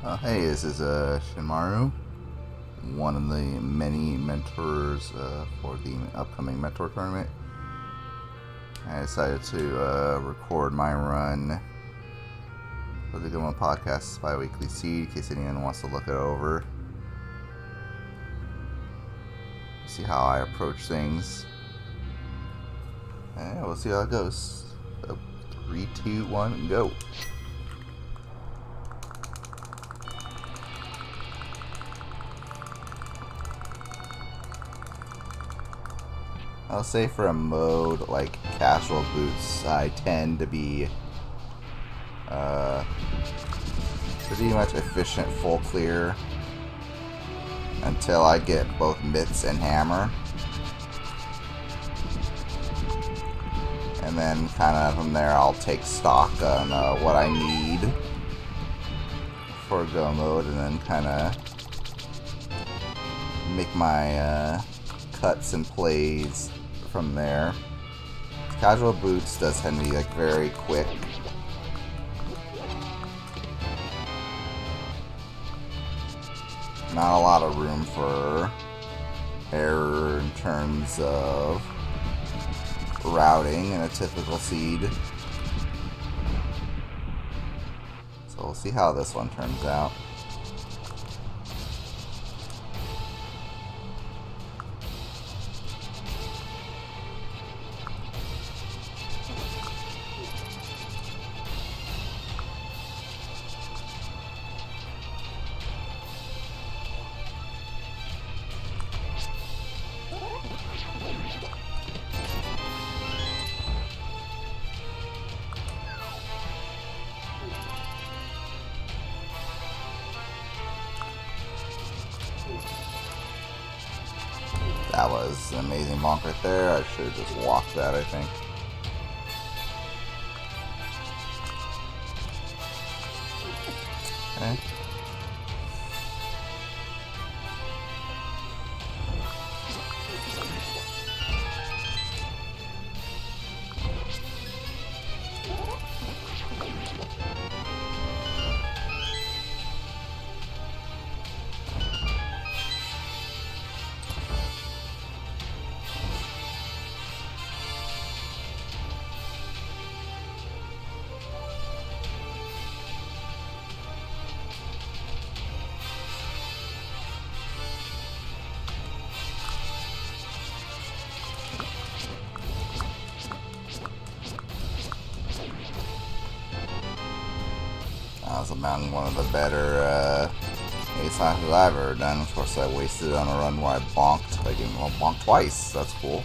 Hey, this is Shinmaru, one of the many mentors for the upcoming mentor tournament. I decided to record my run for the Good One Podcast's biweekly seed in case anyone wants to look it over. See how I approach things. And we'll see how it goes. So, 3, 2, 1, go. I'll say for a mode like casual boots, I tend to be pretty much efficient full clear until I get both mitts and hammer. And then kind of from there I'll take stock on what I need for go mode and then kind of make my cuts and plays from there. Casual boots does tend to be like very quick. Not a lot of room for error in terms of routing in a typical seed. So we'll see how this one turns out. That was an amazing bonk right there. I should have just walked that, I think. Okay. That was among one of the better ace slashes I've ever done. Of course, I wasted it on a run where I bonked. I gave him a bonk twice. That's cool.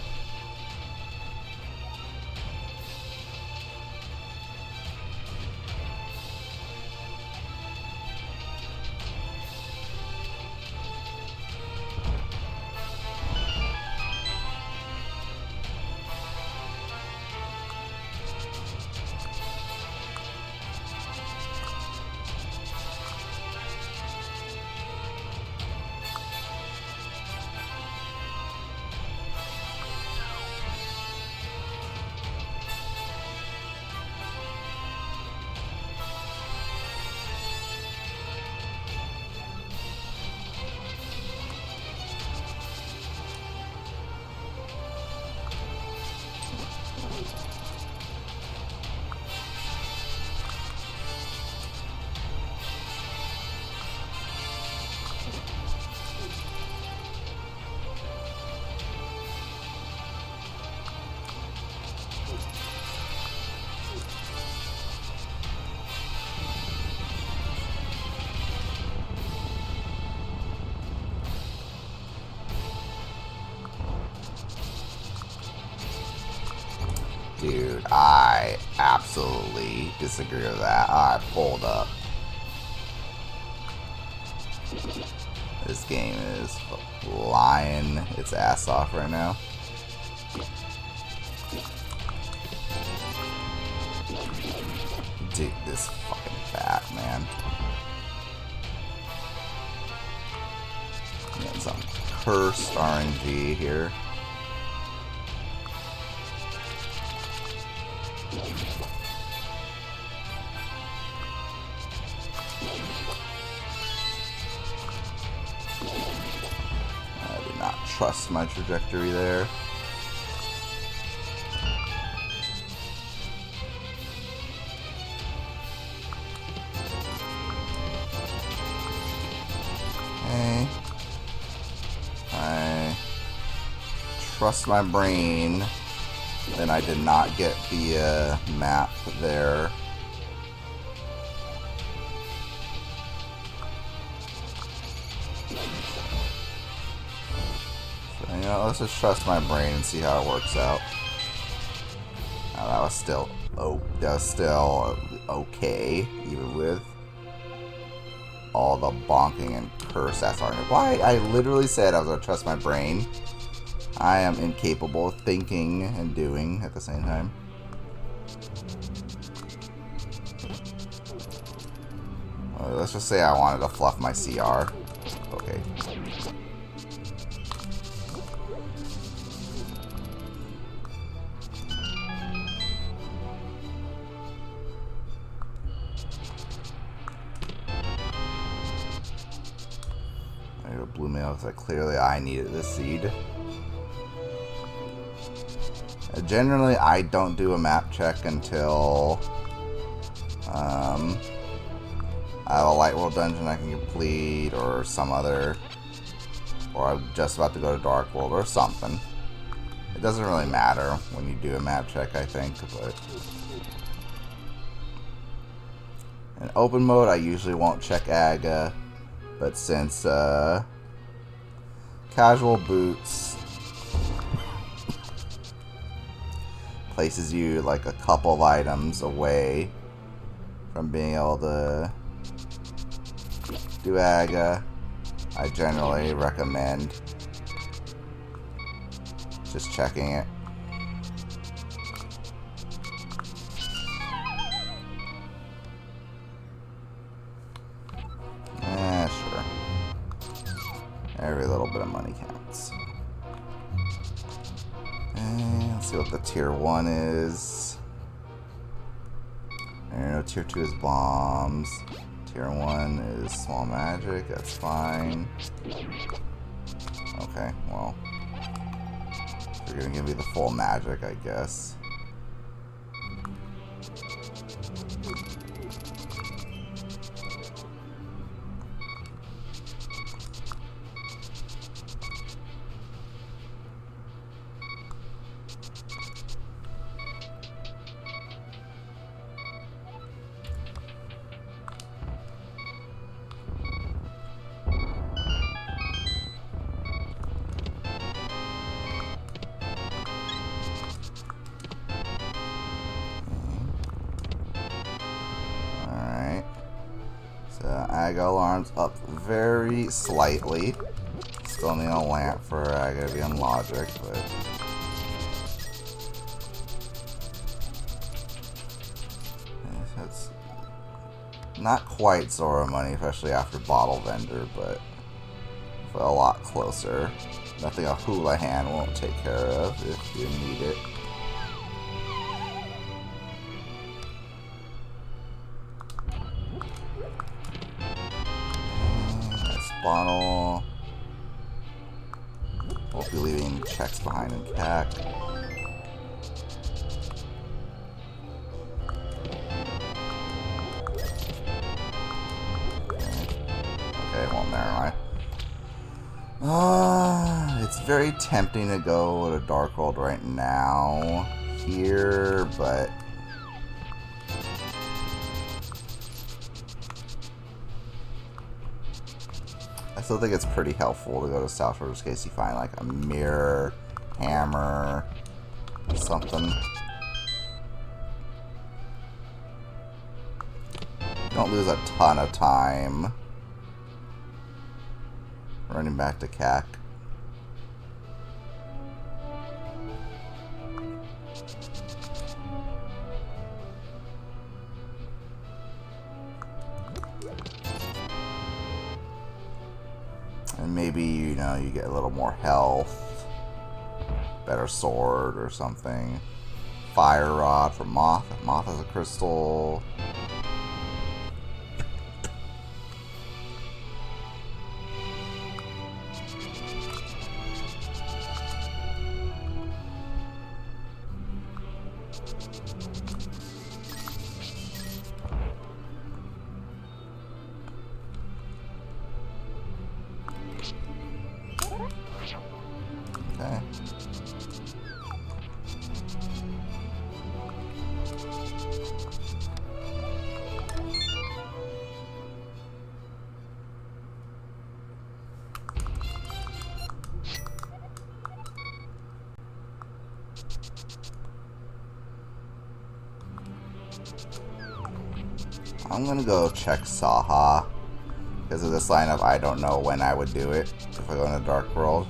Dude, I absolutely disagree with that. I pulled up. This game is lying its ass off right now. Dude, this fucking bat, man. Getting some cursed RNG here. trust my trajectory there. Okay. I trust my brain. Then I did not get the map there. So, you know, let's just trust my brain and see how it works out. Now, that was still okay, even with all the bonking and curse that's on it. Why? I literally said I was gonna trust my brain. I am incapable of thinking and doing at the same time. Let's just say I wanted to fluff my CR. Okay. There you go, blue mail, because clearly I needed this seed. Generally, I don't do a map check until I have a light world dungeon I can complete, or some other, or I'm just about to go to dark world or something. It doesn't really matter when you do a map check, I think, but in open mode I usually won't check AGA, but since casual boots places you like a couple of items away from being able to do AGA, I generally recommend just checking it. Sure. Every little bit of money counts. And let's see what the tier 1 is. And tier 2 is bombs. Tier 1 is small magic, that's fine. Okay, well, you're gonna give me the full magic, I guess. AGA alarms up very slightly. Still need a lamp for AGA to be on logic, but that's not quite Zora money, especially after Bottle Vendor, but a lot closer. Nothing a Houlihan won't take care of if you need it. Bottle. Won't be leaving checks behind in CAC. Okay, well, never mind. It's very tempting to go to Dark World right now here, but I still think it's pretty helpful to go to South Shore in case you find like a mirror, hammer, something. Don't lose a ton of time running back to CAC. And maybe, you know, you get a little more health, better sword or something. Fire rod for Moth. Moth has a crystal. I'm gonna go check Saha. Because of this lineup, I don't know when I would do it if I go in a Dark World.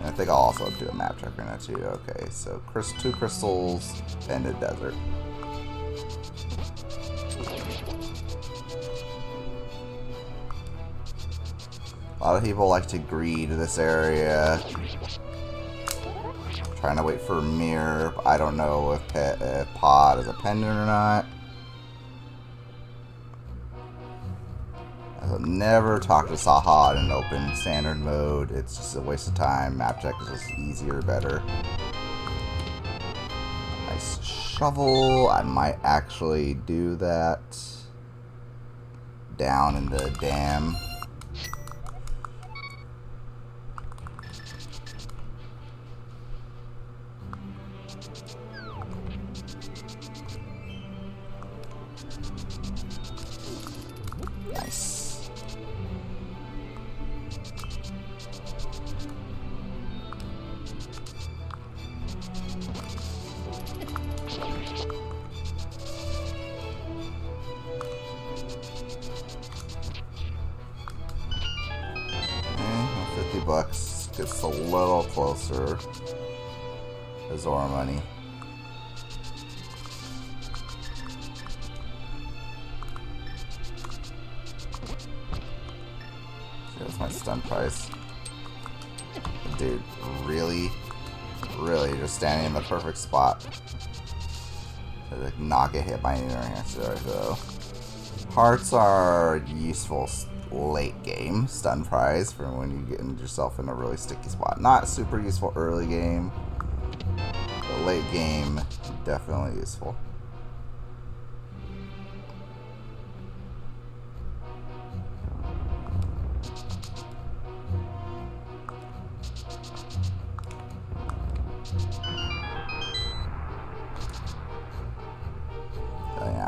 And I think I'll also do a map checker now too. Okay, so 2 crystals and a desert. A lot of people like to greed this area. Trying to wait for a mirror. I don't know if Pod is a pendant or not. I've never talked to Saha in open standard mode. It's just a waste of time. Map check is just easier, better. Nice shovel. I might actually do that. Down in the dam. Nice. $50 gets a little closer. Azora money. Here's my stun price. Dude, really just standing in the perfect spot to not get hit by any answer. So hearts are useful late game stun prize for when you get yourself in a really sticky spot. Not super useful early game, but late game definitely useful.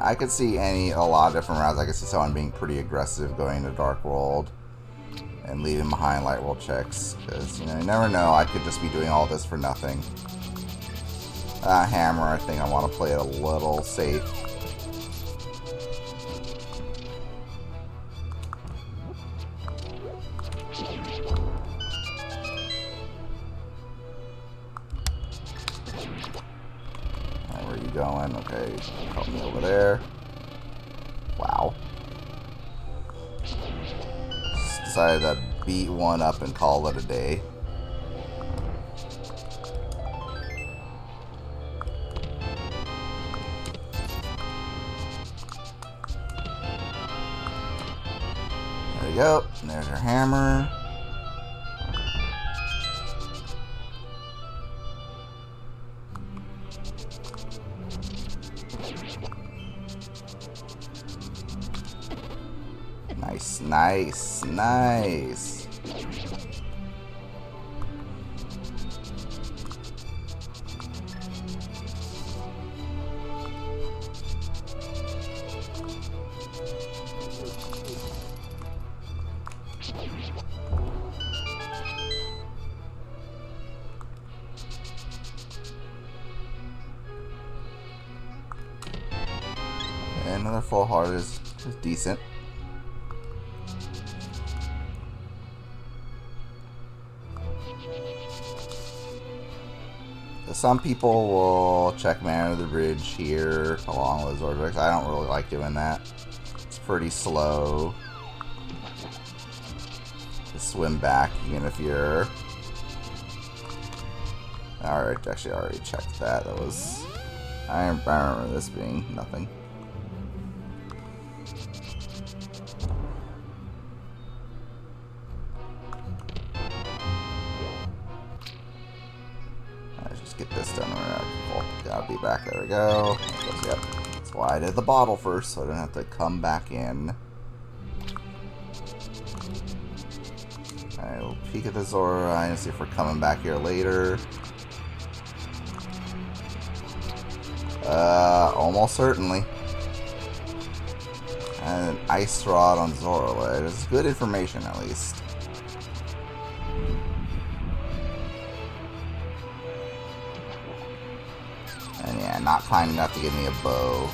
I could see a lot of different routes. I could see someone being pretty aggressive going to Dark World and leaving behind Light World checks. Because, you never know. I could just be doing all this for nothing. Hammer, I think I want to play it a little safe. Where are you going? Okay, help me over there. Wow. Just decided to beat one up and call it a day. There we go. And there's your hammer. Nice. And another full heart is decent. Some people will check Man of the Bridge here along with Zordrex. I don't really like doing that. It's pretty slow to swim back, even if you're... Alright, actually I already checked that. That was... I remember this being nothing. Get this done right now. Gotta be back. There we go. Yep. That's why I did the bottle first, so I don't have to come back in. Alright, we'll peek at the Zora and see if we're coming back here later. Almost certainly. And an ice rod on Zora. It's good information, at least. And yeah, not kind enough to give me a bow.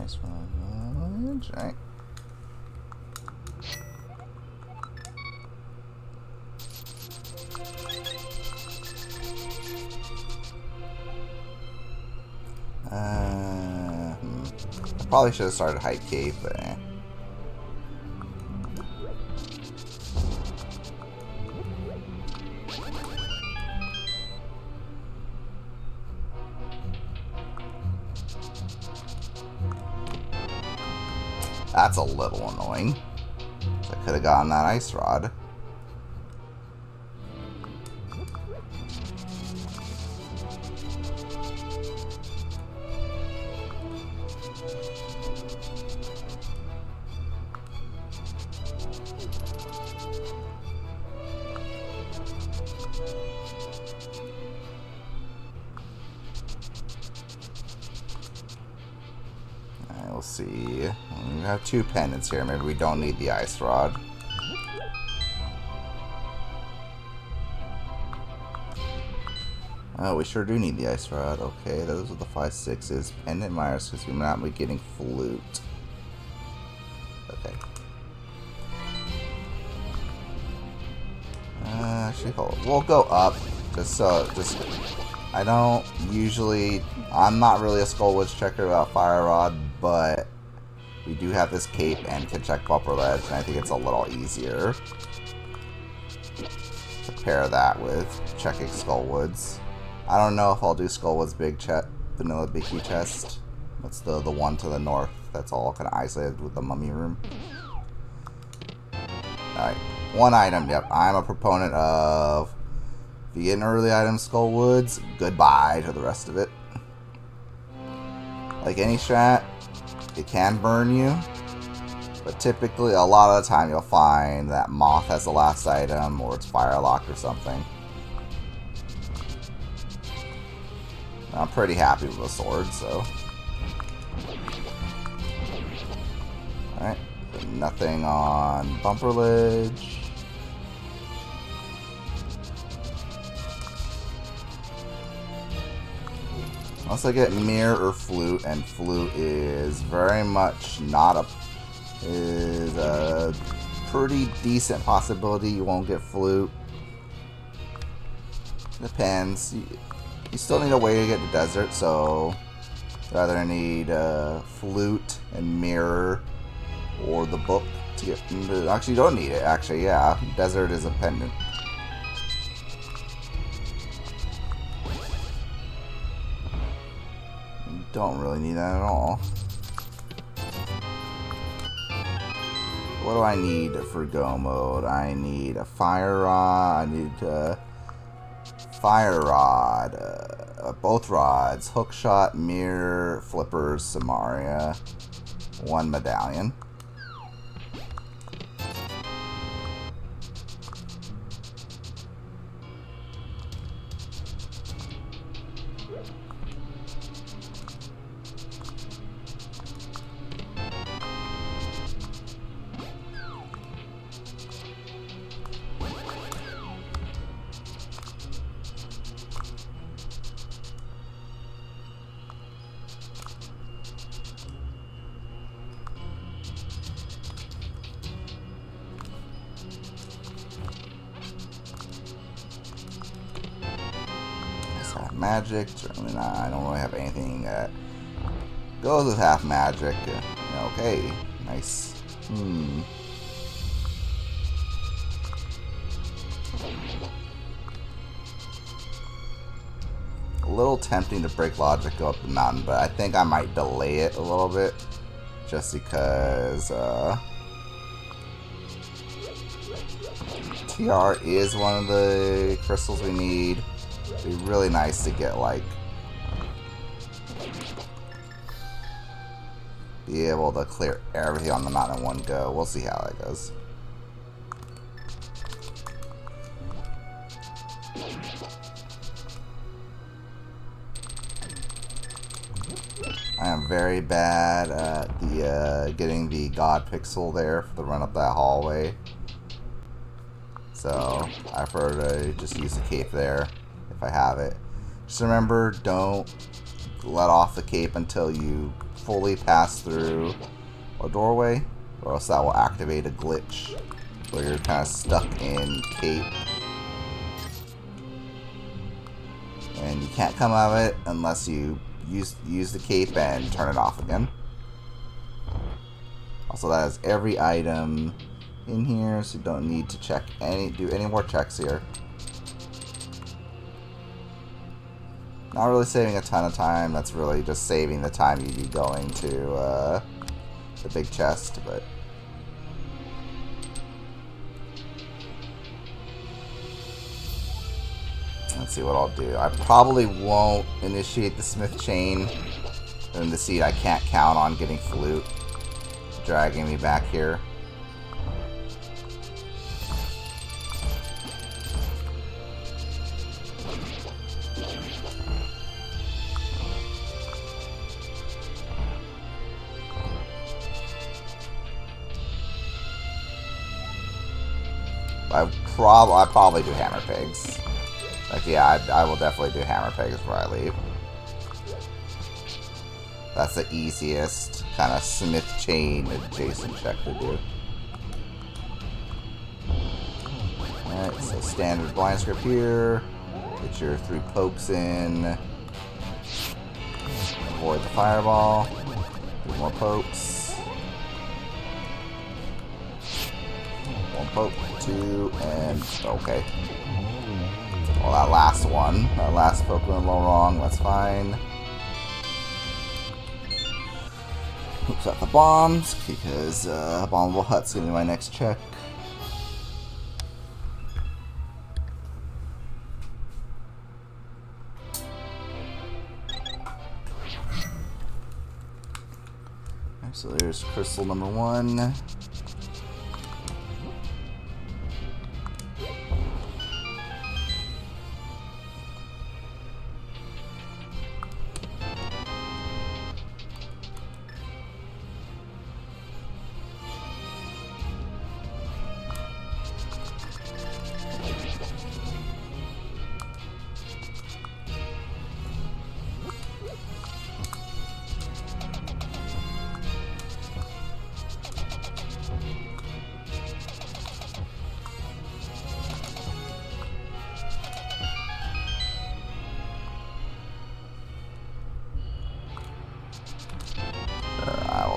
Ice Village. Alright. I probably should have started Hype Cave, but eh. That's a little annoying. I could have gotten that ice rod. We'll see. We have 2 pendants here. Maybe we don't need the ice rod. Oh, we sure do need the ice rod. Okay, those are the 5 6s. Pendant Myers, because we might not be getting flute. Okay. Actually, we'll go up. I don't usually... I'm not really a Skullwoods checker about Fire Rod, but we do have this cape and can check Bumper Ledge, and I think it's a little easier to pair that with checking Skullwoods. I don't know if I'll do Skullwoods Vanilla Big Key Chest. That's the one to the north. That's all kind of isolated with the mummy room. Alright, 1 item. Yep, I'm a proponent of... If you get an early item Skullwoods, goodbye to the rest of it. Like any strat, it can burn you, but typically, a lot of the time, you'll find that Moth has the last item, or it's Fire Locked or something. I'm pretty happy with the sword, so... Alright, nothing on Bumper Ledge. Unless I get Mirror or Flute, and Flute is very much not a... is a pretty decent possibility you won't get Flute. Depends. You still need a way to get to Desert, so... you either need Flute and Mirror, or the book to get... Actually, you don't need it, actually, yeah. Desert is a pendant. Don't really need that at all. What do I need for Go Mode? I need a Fire Rod. I need a Fire Rod. Both rods. Hookshot, Mirror, Flippers, Samaria. 1 medallion. Magic, certainly not. I don't really have anything that goes with half magic. Okay, nice. A little tempting to break logic, go up the mountain, but I think I might delay it a little bit, just because TR is one of the crystals we need. It'd be really nice to get, like, be able to clear everything on the mountain in one go. We'll see how that goes. I am very bad at the getting the God Pixel there for the run up that hallway. So I prefer to just use the cape there if I have it. Just remember, don't let off the cape until you fully pass through a doorway, or else that will activate a glitch where you're kind of stuck in cape. And you can't come out of it unless you use the cape and turn it off again. Also, that is every item in here, so you don't need to do any more checks here. Not really saving a ton of time. That's really just saving the time you'd be going to the big chest, but let's see what I'll do. I probably won't initiate the smith chain in the seed. I can't count on getting flute dragging me back here. I probably do hammer pigs. Like, yeah, I will definitely do hammer pigs before I leave. That's the easiest kind of smith chain adjacent check to do. Alright, so standard blind script here. Get your 3 pokes in. Avoid the fireball. 3 more pokes. 1 poke, 2, and okay. Well, that last poke went a little wrong. That's fine. Oops, at the bombs, because Abominable Hut's gonna be my next check. Alright, so there's crystal number 1.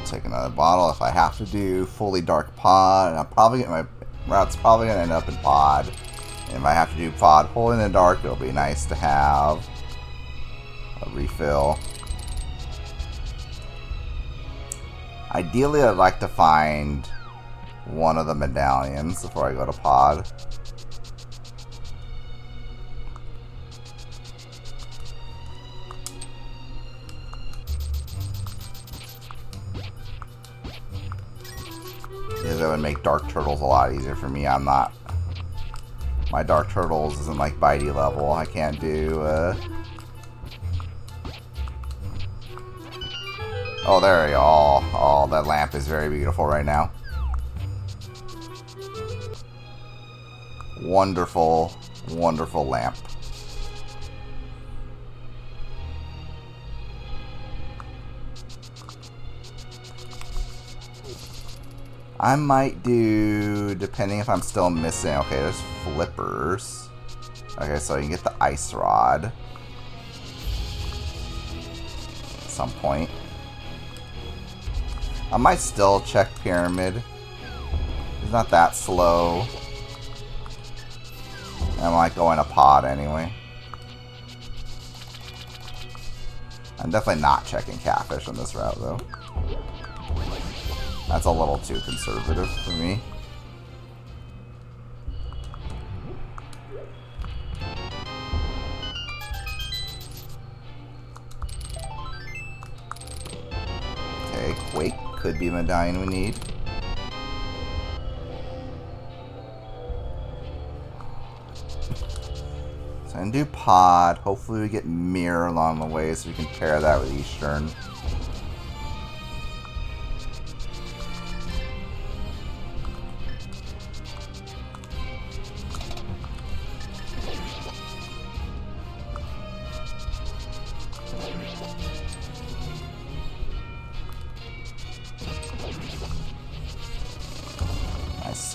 Take another bottle if I have to do fully dark pod, and I'm probably getting my route's probably gonna end up in pod. And if I have to do pod fully in the dark, it'll be nice to have a refill. Ideally, I'd like to find one of the medallions before I go to pod. That would make Dark Turtles a lot easier for me. My Dark Turtles isn't like bitey level. I can't do, Oh, there we go. Oh, that lamp is very beautiful right now. Wonderful, wonderful lamp. I might do, depending if I'm still missing. Okay, there's flippers. Okay, so you can get the ice rod at some point. I might still check pyramid. It's not that slow. I might go in a pod anyway. I'm definitely not checking catfish on this route though. That's a little too conservative for me. Okay, Quake could be a medallion we need. So I'm gonna do pod. Hopefully we get mirror along the way so we can pair that with Eastern.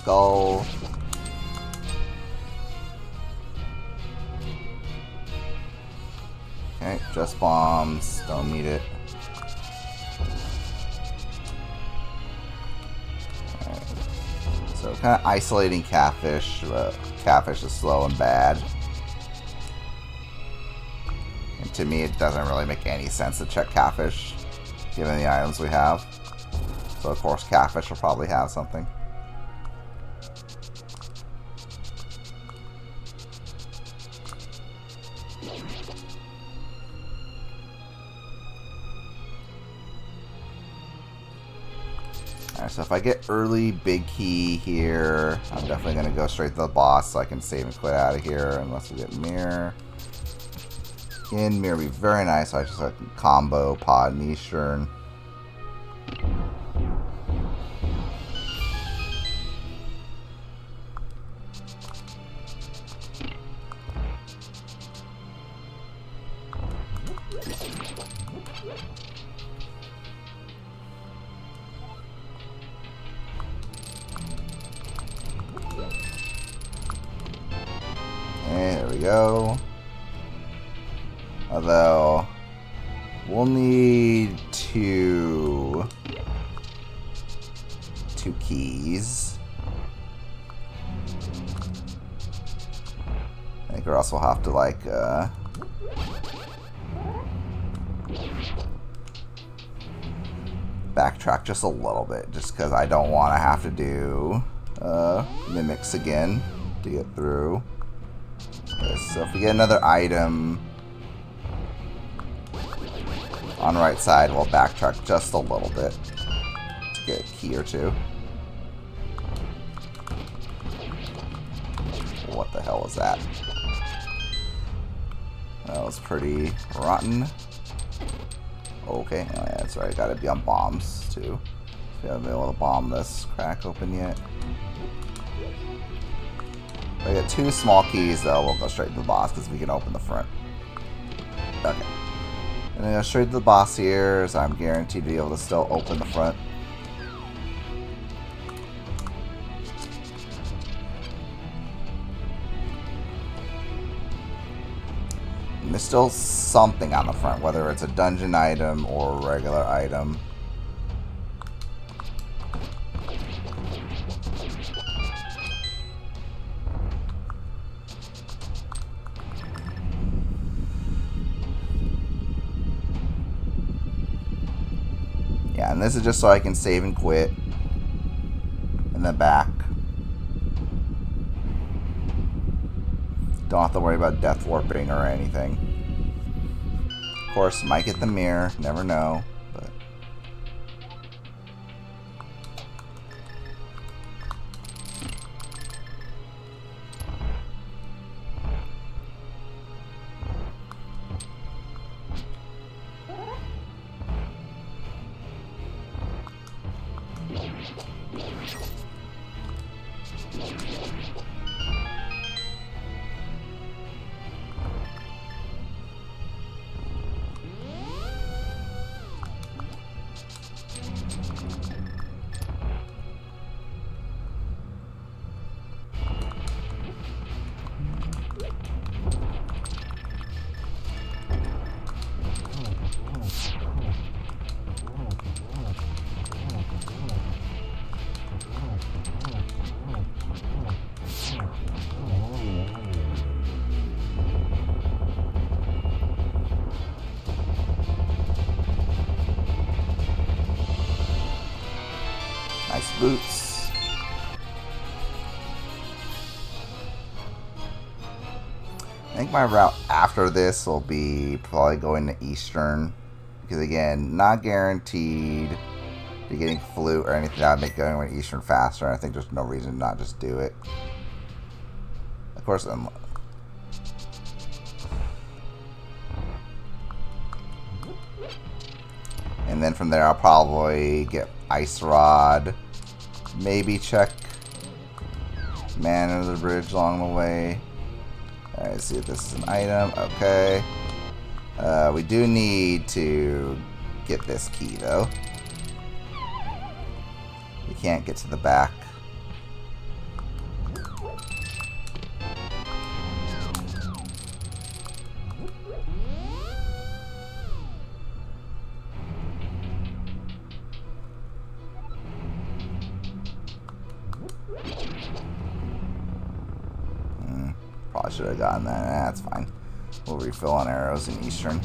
skull. Okay, just bombs. Don't need it. Alright. So kind of isolating catfish. Catfish is slow and bad. And to me, it doesn't really make any sense to check catfish, given the items we have. So of course, catfish will probably have something. Alright, so if I get early big key here, I'm definitely going to go straight to the boss so I can save and quit out of here unless we get mirror. In mirror would be very nice, so I just like combo pod and Eastern. There we go. Although, we'll need two keys. I think we also have to like backtrack just a little bit, just because I don't want to have to do mimics again to get through. Okay, so if we get another item on the right side, we'll backtrack just a little bit to get a key or two. What the hell is that? That was pretty rotten. Okay, oh yeah, that's right. Gotta be on bombs too. So we haven't been able to bomb this crack open yet. If I get two small keys though, we'll go straight to the boss because we can open the front. Okay. And then go straight to the boss here, so I'm guaranteed to be able to still open the front. And there's still something on the front, whether it's a dungeon item or a regular item. Yeah, and this is just so I can save and quit in the back. Don't have to worry about death warping or anything. Of course, might get the mirror, never know, but nice boots. I think my route after this will be probably going to Eastern, because again, not guaranteed to getting flute or anything that would make going to Eastern faster, and I think there's no reason to not just do it. Of course, and then from there I'll probably get Ice Rod, maybe check Man Under the Bridge along the way. Alright, see if this is an item. Okay. We do need to get this key though. We can't get to the back. Probably should have gotten that. That's fine. We'll refill on arrows in Eastern.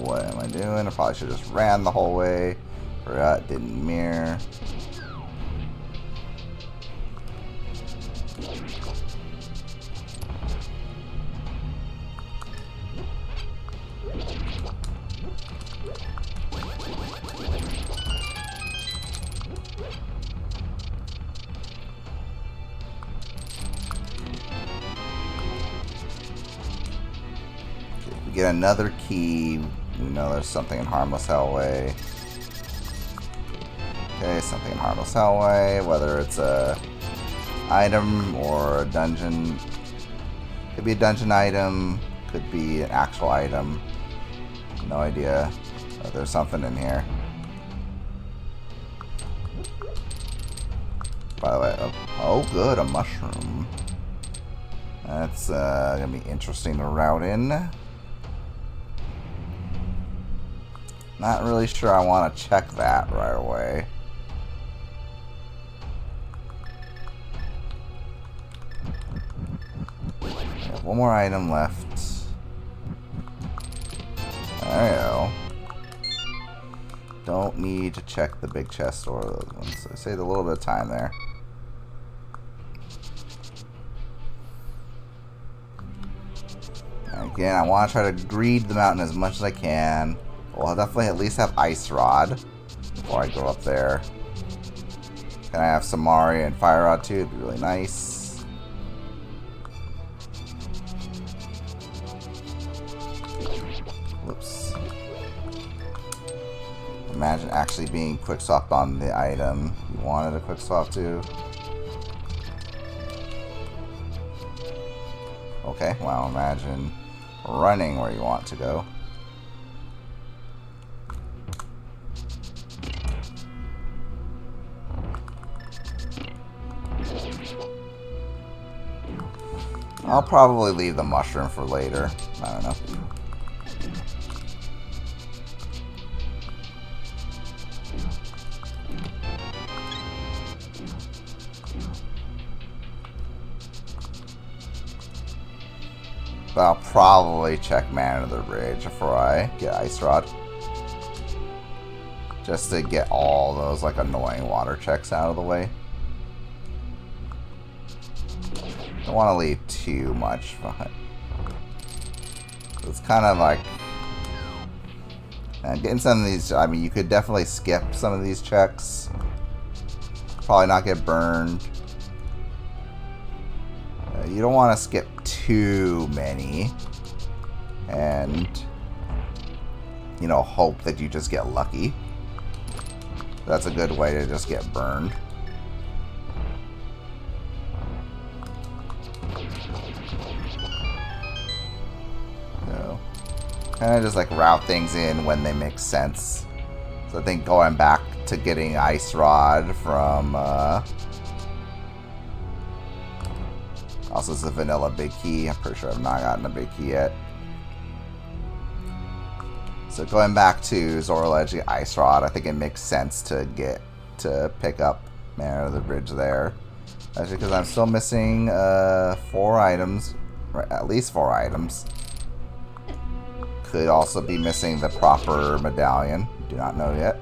What am I doing? I probably should have just ran the whole way. Forgot, didn't mirror. We get another key. We know there's something in Harmless Hellway. Okay, something in Harmless Hellway. Whether it's a item or a dungeon. Could be a dungeon item. Could be an actual item. No idea. But there's something in here. By the way, oh good, a mushroom. That's gonna be interesting to route in. Not really sure I want to check that right away. We have one more item left. There you go. Don't need to check the big chest or those ones. So I saved a little bit of time there. Again, I want to try to greed the mountain as much as I can. Well, I'll definitely at least have Ice Rod before I go up there. Can I have Samari and Fire Rod too? It'd be really nice. Whoops. Imagine actually being quick swapped on the item. You wanted a quick swap too. Okay, well, imagine running where you want to go. I'll probably leave the mushroom for later. I don't know. But I'll probably check Man of the Bridge before I get Ice Rod. Just to get all those like annoying water checks out of the way. Don't want to leave too much behind. It's kind of like getting some of these. I mean, you could definitely skip some of these checks. Probably not get burned. You don't want to skip too many, and you know, hope that you just get lucky. That's a good way to just get burned. Kind of just like route things in when they make sense. So I think going back to getting Ice Rod from also it's a vanilla big key. I'm pretty sure I've not gotten a big key yet. So going back to Zorledge, the Ice Rod, I think it makes sense to pick up Man of the Bridge there. That's because I'm still missing 4 items, at least 4 items. Could also be missing the proper medallion. Do not know yet.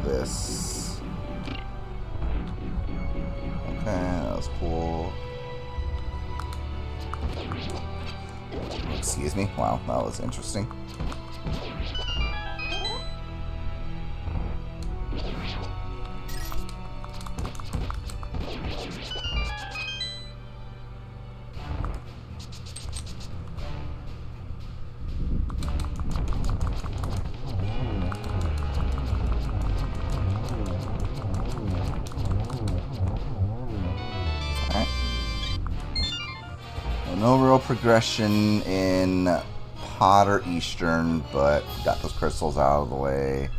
This. Okay, that was cool. Excuse me. Wow, that was interesting. No real progression in Potter Eastern, but got those crystals out of the way.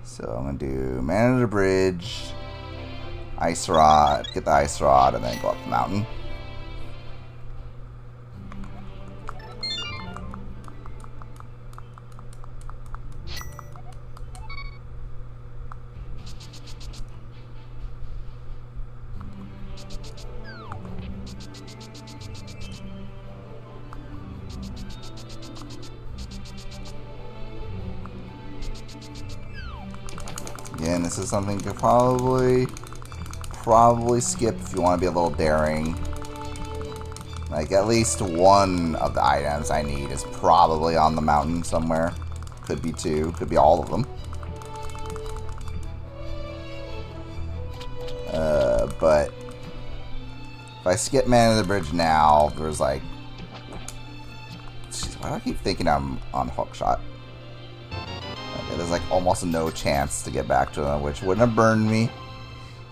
So I'm going to do Man of the Bridge, Ice Rod, get the Ice Rod, and then go up the mountain. Again, this is something you could probably skip if you want to be a little daring. Like, at least one of the items I need is probably on the mountain somewhere. Could be two, could be all of them. But if I skip Man of the Bridge now, there's like... Jeez, why do I keep thinking I'm on hookshot? Okay, there's like almost no chance to get back to them, which wouldn't have burned me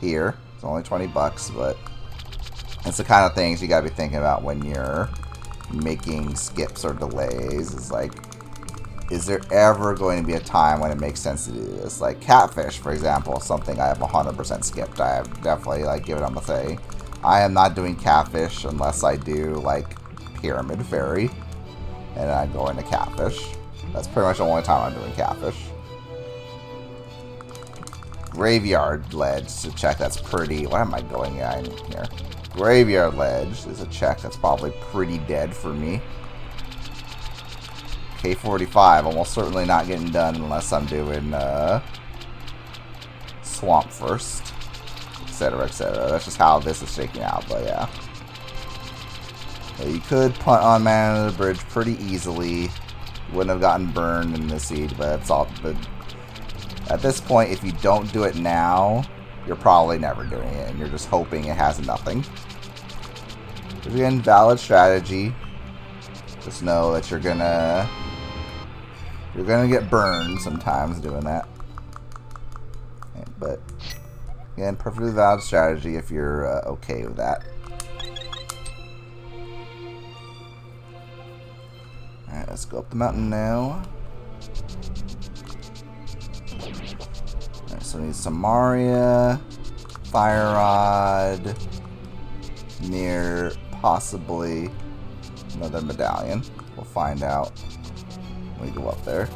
here. It's only 20 bucks, but it's the kind of things you gotta be thinking about when you're making skips or delays. It's like, is there ever going to be a time when it makes sense to do this? Like Catfish, for example, something I have 100% skipped. I have definitely like given them a say. I am not doing Catfish unless I do like Pyramid Fairy, and then I go into Catfish. That's pretty much the only time I'm doing Catfish. Graveyard Ledge to check that's pretty... What am I going in here? Graveyard Ledge is a check that's probably pretty dead for me. K45, almost certainly not getting done unless I'm doing Swamp first. Etc, etc. That's just how this is shaking out, but yeah. So you could punt on Man of the Bridge pretty easily. Wouldn't have gotten burned in the seed, but it's all... But at this point, if you don't do it now, you're probably never doing it, and you're just hoping it has nothing. But again, valid strategy. Just know that you're gonna get burned sometimes doing that. But again, perfectly valid strategy if you're okay with that. Alright, let's go up the mountain now. Alright, so we need some Maria, Fire Rod, near possibly another medallion. We'll find out when we go up there.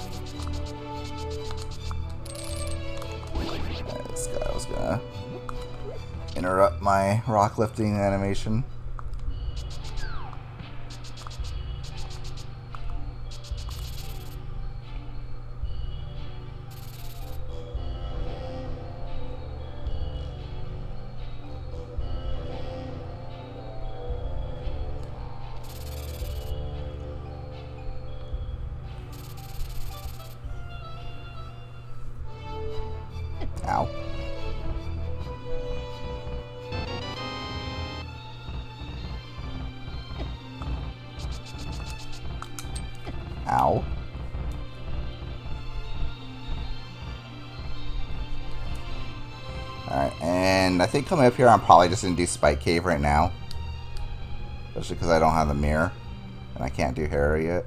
Alright, this guy was gonna interrupt my rock lifting animation. Ow. Ow. Alright, and I think coming up here I'm probably just going to do Spike Cave right now. Especially because I don't have the mirror. And I can't do Hera yet.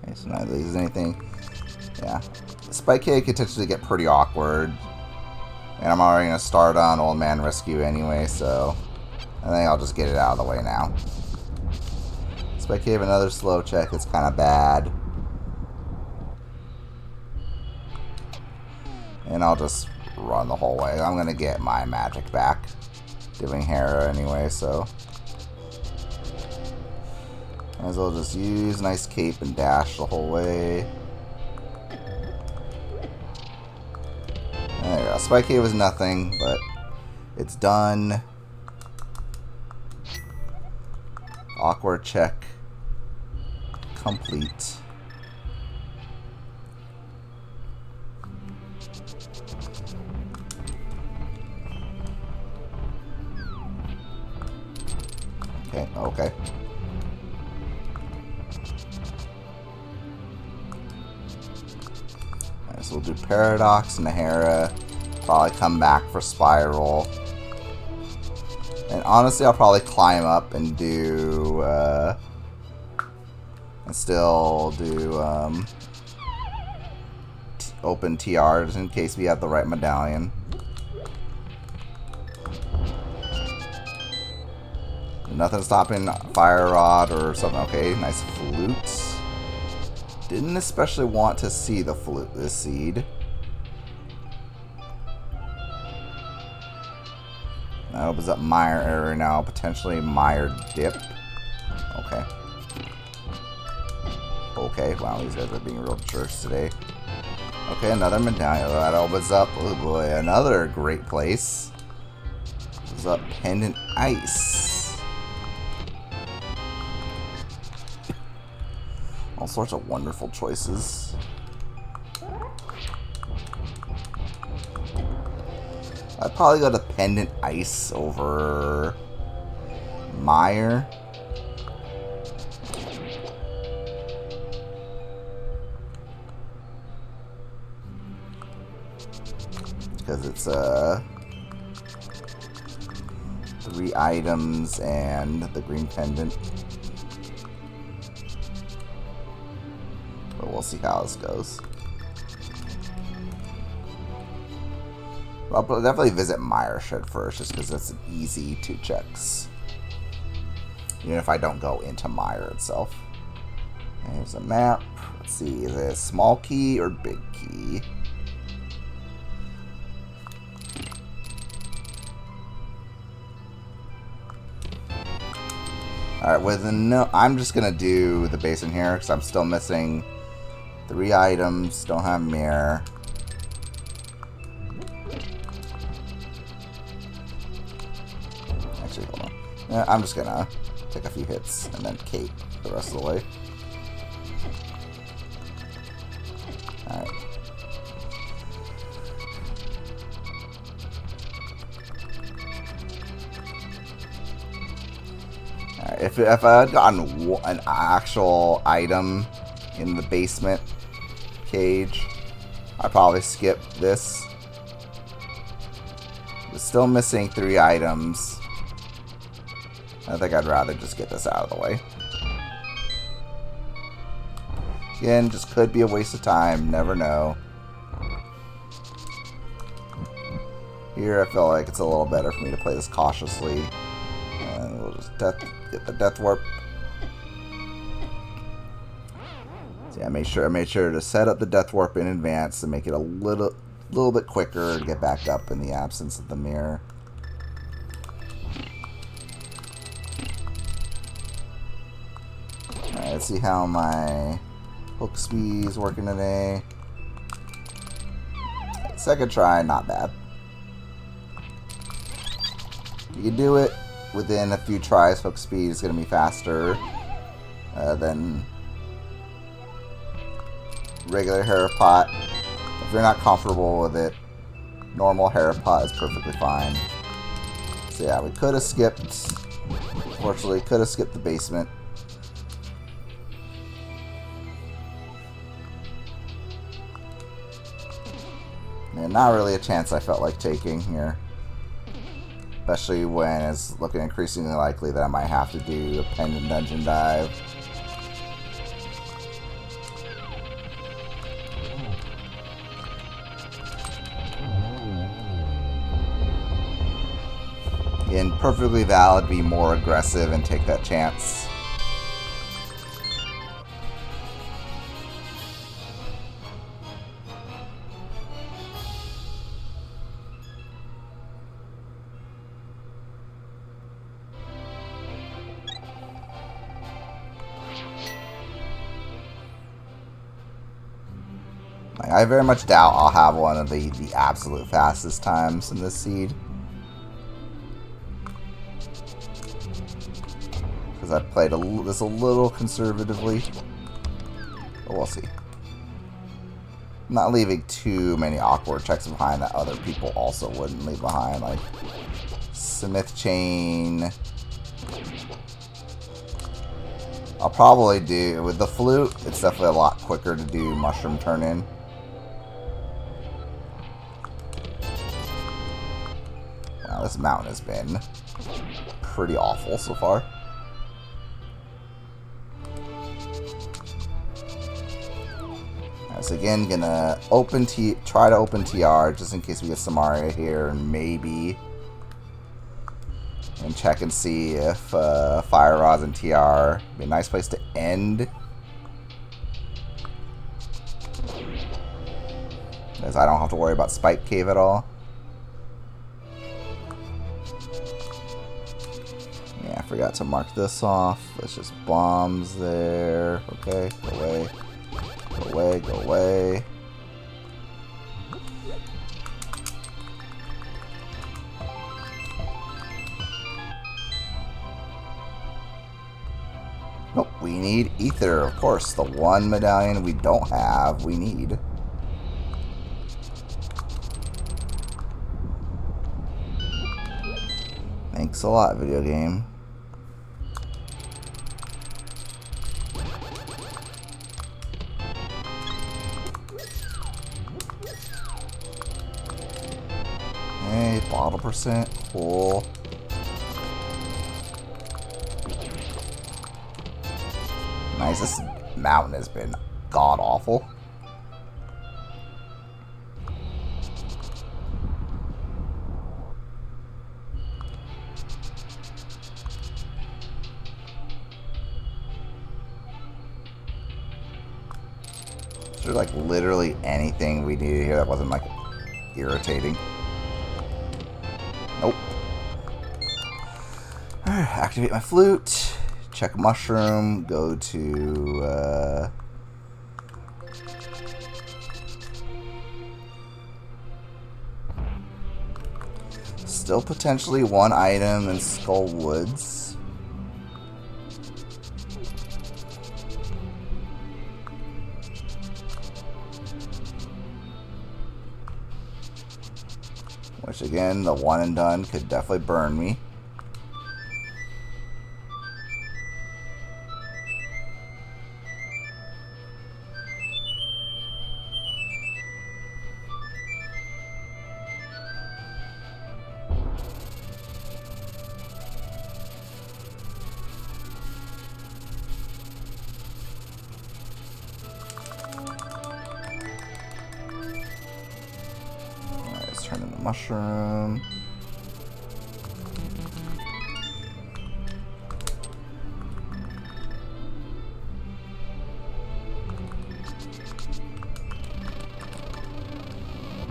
Okay, so none of these is anything. Yeah. Spike Cave could potentially get pretty awkward. And I'm already going to start on Old Man Rescue anyway, so I think I'll just get it out of the way now. Spike Cave, another slow check. It's kind of bad. And I'll just run the whole way. I'm going to get my magic back. Doing Hera anyway, so might as well just use nice cape and dash the whole way. There you go. Spike Cave was nothing, but It's done. Awkward check complete. Okay, okay. Alright, so we'll do Paradox, Nahara. Probably come back for Spiral. And honestly, I'll probably climb up and do, and still do, open TRs in case we have the right medallion. Nothing stopping Fire Rod or something. Okay, nice flute. Didn't especially want to see the flute this seed. That opens up Mire area now. Potentially Mire Dip. Okay. Okay, wow, these guys are being real jerks today. Okay, another medallion. That opens up, oh boy, another great place. Opens up Pendant Ice. All sorts of wonderful choices. I'd probably go to Pendant Ice over Mire. Because it's 3 items and the green pendant. But we'll see how this goes. I'll definitely visit Mire Shed first, just because it's an easy 2 checks. Even if I don't go into Mire itself. And here's a map. Let's see, is it a small key or big key? Alright, with no, I'm just gonna do the base in here because I'm still missing 3 items, don't have mirror. Actually, hold on. Yeah, I'm just gonna take a few hits and then cape the rest of the way. Alright. If I had gotten an actual item in the basement cage, I'd probably skip this. But still missing 3 items. I think I'd rather just get this out of the way. Again, just could be a waste of time. Never know. Here, I feel like it's a little better for me to play this cautiously. And we'll just get the Death Warp. So yeah, I made sure to set up the Death Warp in advance to make it a little bit quicker to get back up in the absence of the mirror. Alright, let's see how my hook speed is working today. Second try, not bad. You can do it within a few tries. Hook speed is going to be faster than regular Harapot. If you're not comfortable with it, normal Harapot is perfectly fine. So yeah, we could have skipped, unfortunately, could have skipped the basement. And not really a chance I felt like taking here. Especially when it's looking increasingly likely that I might have to do a pendant dungeon dive. Again, perfectly valid, be more aggressive and take that chance. I very much doubt I'll have one of the absolute fastest times in this seed. I played this a little conservatively. But we'll see. I'm not leaving too many awkward checks behind that other people also wouldn't leave behind. Like Smith chain. I'll probably do, with the flute, it's definitely a lot quicker to do mushroom turn in. Wow, this mountain has been pretty awful so far. So again, gonna try to open TR just in case we get Samaria here, and maybe, and check and see if Fire Rods and TR be a nice place to end, as I don't have to worry about Spike Cave at all. Yeah, I forgot to mark this off. It's just bombs there. Okay, go away. Go away, go away. Nope, we need ether, of course. The one medallion we don't have, we need. Thanks a lot, video game. Hey, bottle percent, cool. Nice, this mountain has been god-awful. Is there like literally anything we needed here that wasn't like irritating? Nope. Alright, activate my flute. Check mushroom. Go to still potentially one item in Skull Woods. Which again, the one and done could definitely burn me. Turn in the mushroom.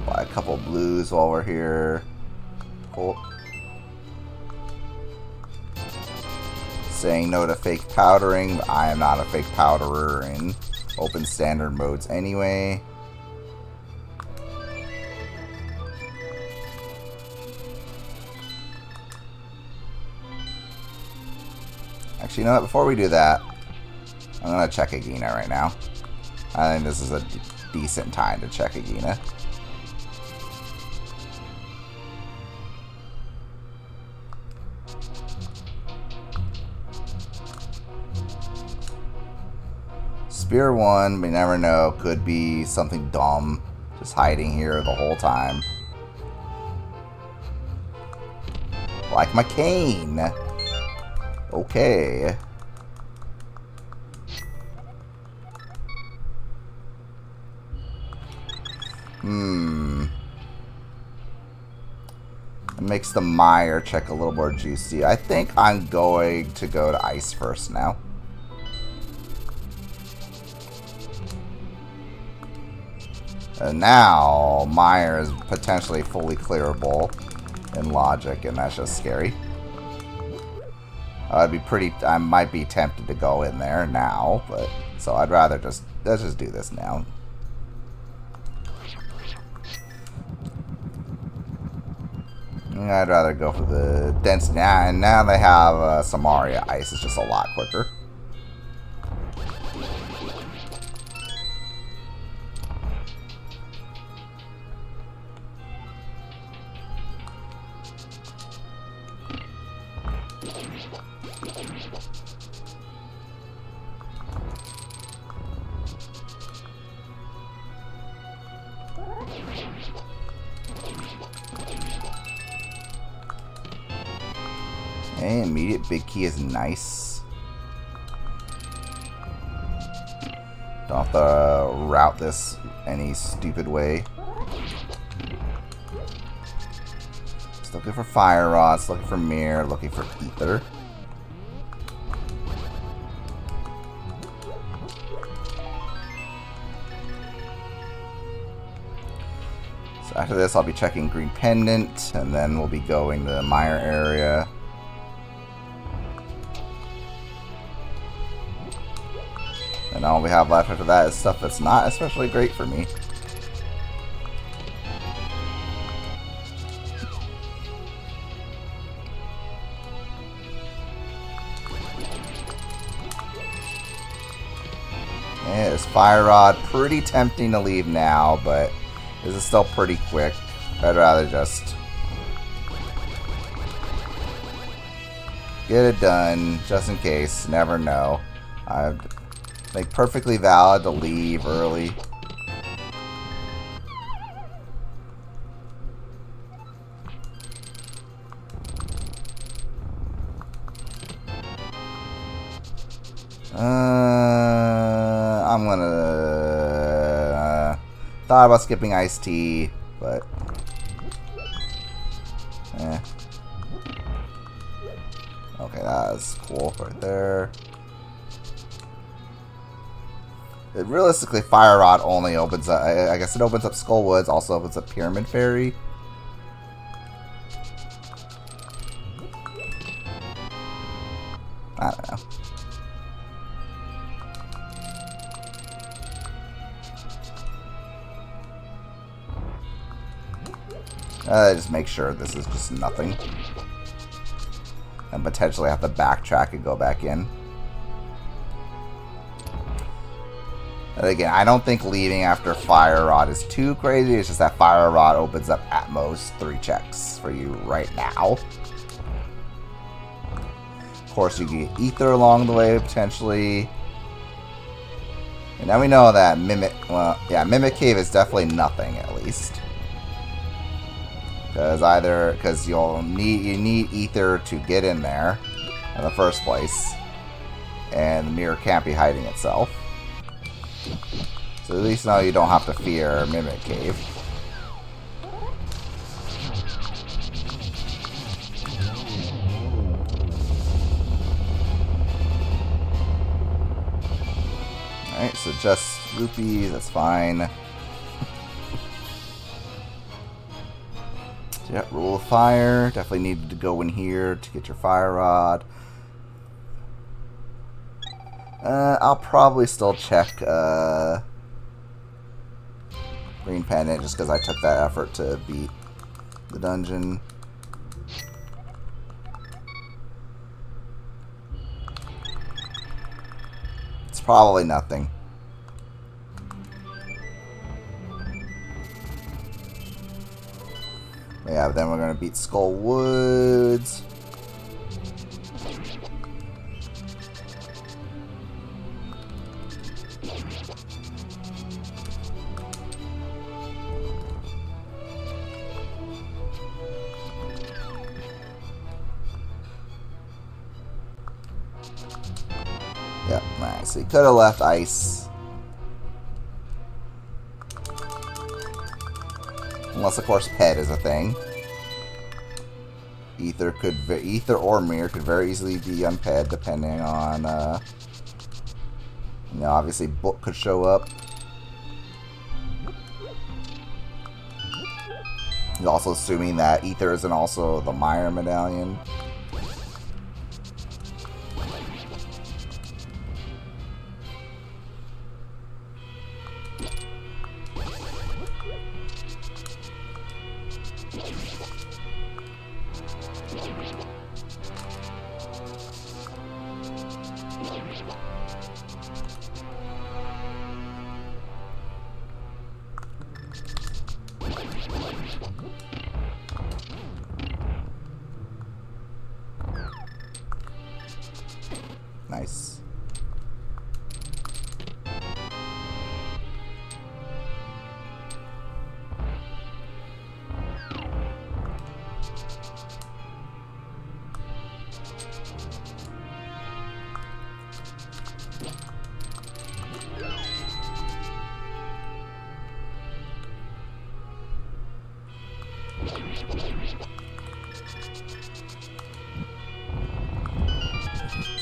Buy a couple blues while we're here. Cool. Saying no to fake powdering, but I am not a fake powderer in open standard modes anyway. Actually, you know what? Before we do that, I'm going to check Agina right now. I think this is a decent time to check Agina. Spear 1, we never know. Could be something dumb. Just hiding here the whole time. Like my cane. Okay. It makes the mire check a little more juicy. I think I'm going to go to ice first now. And now mire is potentially fully clearable in logic, and that's just scary. I might be tempted to go in there now, but so I'd rather let's just do this now. I'd rather go for the dense now, and now they have Samaria Ice. It's just a lot quicker. Okay, immediate big key is nice. Don't have to route this any stupid way. Just looking for fire rods, looking for mirror, looking for ether. So after this, I'll be checking green pendant, and then we'll be going to the mire area. And all we have left after that is stuff that's not especially great for me. Yeah, this fire rod, pretty tempting to leave now, but this is still pretty quick. I'd rather just get it done, just in case. Never know. Like, perfectly valid to leave early. I'm gonna thought about skipping iced tea, but okay, that's cool right there. Realistically, Fire Rod only opens up... I guess it opens up Skull Woods, also opens up Pyramid Fairy. I don't know. Just make sure this is just nothing. And potentially have to backtrack and go back in. And again, I don't think leaving after Fire Rod is too crazy. It's just that Fire Rod opens up at most 3 checks for you right now. Of course, you get Ether along the way, potentially. And now we know that Mimic... Well, yeah, Mimic Cave is definitely nothing, at least. Because you need Ether to get in there in the first place. And the mirror can't be hiding itself. So at least now you don't have to fear Mimic Cave. Alright, so just rupees, that's fine. So yeah, Rule of Fire. Definitely needed to go in here to get your Fire Rod. I'll probably still check Green Pendant just because I took that effort to beat the dungeon. It's probably nothing. Yeah, but then we're going to beat Skull Woods. Yep, alright, so you could have left ice. Unless, of course, pet is a thing. Ether or mirror could very easily be unped, depending on, you know, obviously book could show up. He's also assuming that Ether isn't also the Mire medallion.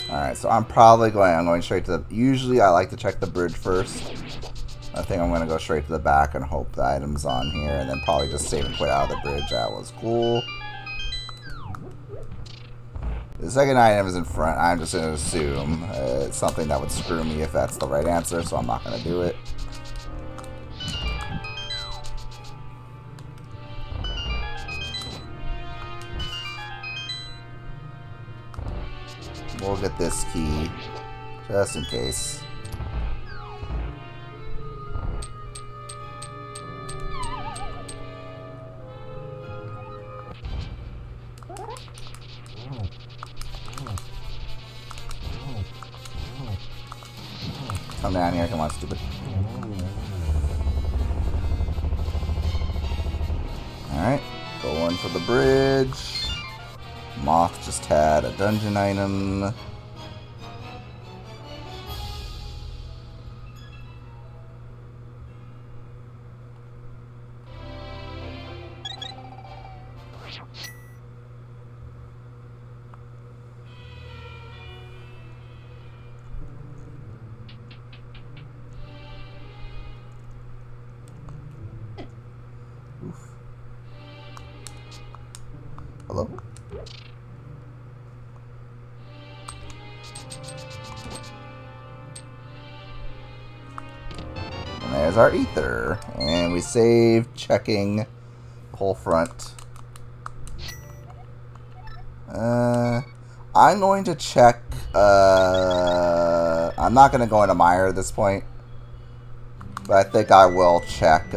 Alright, so I'm going straight to the... Usually I like to check the bridge first. I think I'm going to go straight to the back and hope the item's on here, and then probably just save and quit out of the bridge. That was cool. The second item is in front. I'm just going to assume it's something that would screw me if that's the right answer, so I'm not going to do it. We'll get this key, just in case. Come down here, come on, stupid. Alright, going for the bridge. Moth just had a dungeon item. Oof. Hello? And there's our ether. And we save, checking the whole front. I'm going to check... I'm not going to go into Mire at this point. But I think I will check...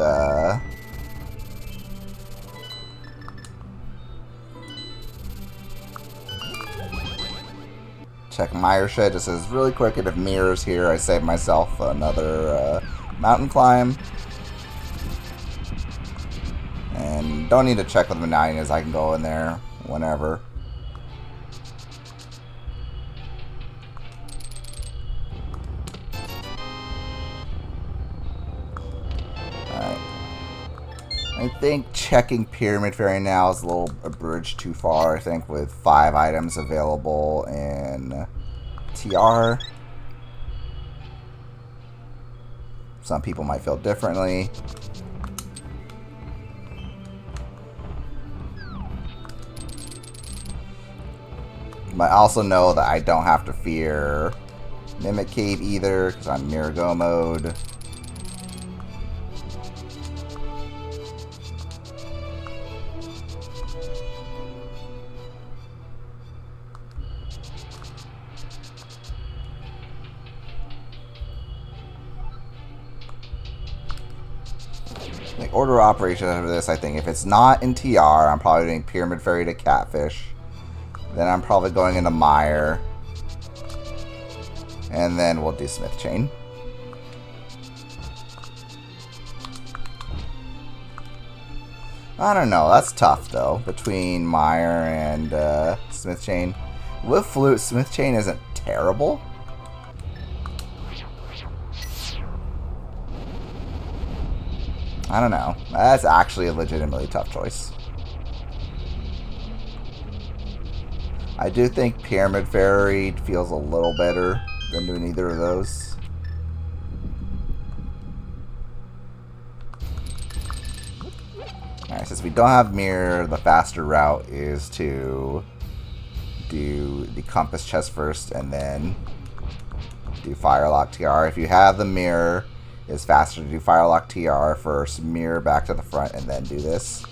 check Mire Shed. Just says really quick, and if Mirror's here, I save myself another mountain climb. And don't need to check with Medallion, as I can go in there whenever. Alright. I think checking Pyramid Fairy now is a bridge too far, I think, with 5 items available in TR. Some people might feel differently. But I also know that I don't have to fear Mimic Cave either, because I'm Mirror Go mode. Like order of operations for this, I think if it's not in TR, I'm probably doing Pyramid Fairy to Catfish. Then I'm probably going into Mire. And then we'll do Smith Chain. I don't know, that's tough though, between Mire and Smith Chain. With Flute, Smith Chain isn't terrible. I don't know. That's actually a legitimately tough choice. I do think Pyramid Fairy feels a little better than doing either of those. Alright, since we don't have Mirror, the faster route is to do the Compass Chest first and then do Firelock TR. If you have the Mirror, it's faster to do Firelock TR first, Mirror back to the front, and then do this.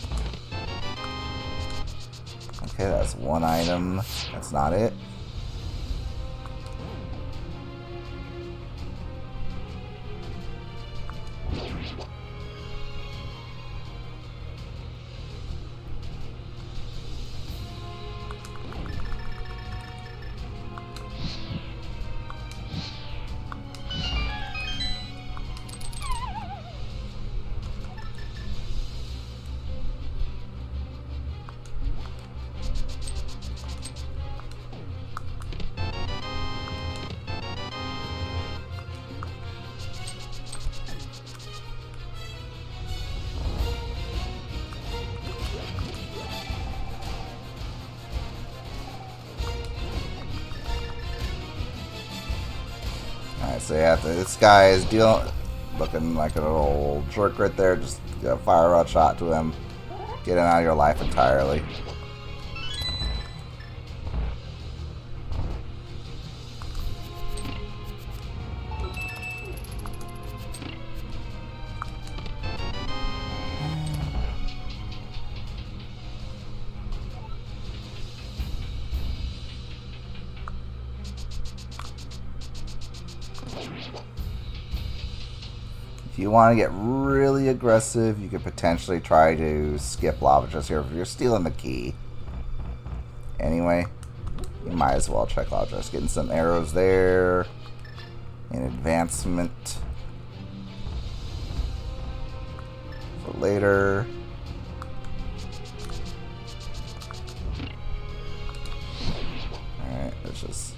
Okay, that's one item. That's not it. Alright, so yeah, this guy is looking like an old jerk right there. Just fire a rod shot to him. Get him out of your life entirely. If you want to get really aggressive, you could potentially try to skip lava just here if you're stealing the key. Anyway, you might as well check lava just getting some arrows there. An advancement for later. Alright, let's just...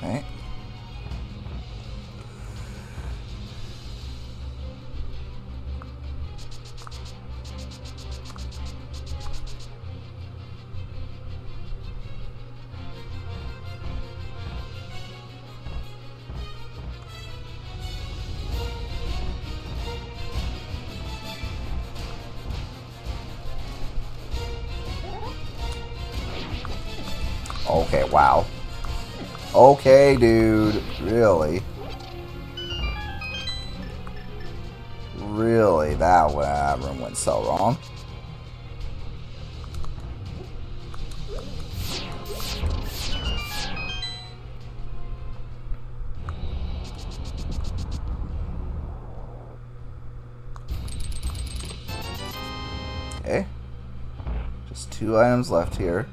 Okay. Okay, wow. Okay, dude. Really? Really? That room went so wrong. Okay. Just 2 items left here.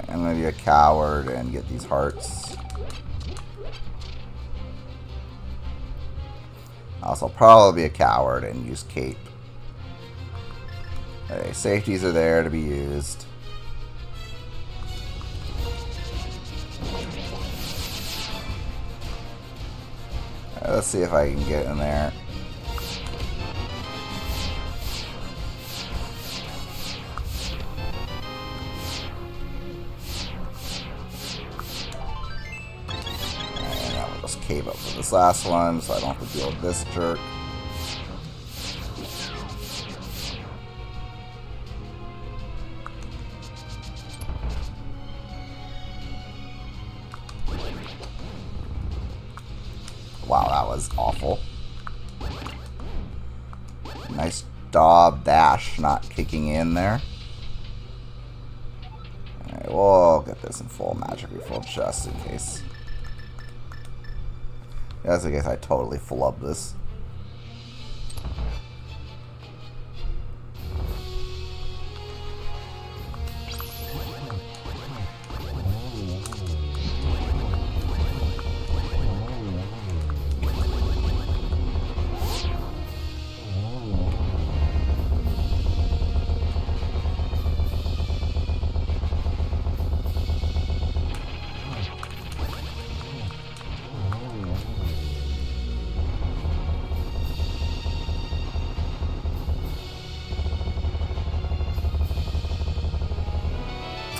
I'm gonna be a coward and get these hearts. Also, probably be a coward and use cape. Okay, safeties are there to be used. Let's see if I can get in there. Cave up for this last one so I don't have to deal with this jerk. Wow, that was awful. Nice dab dash not kicking in there. Alright, we'll get this in full magic refill just in case. Just in case I totally flub this.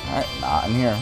Alright, not in here.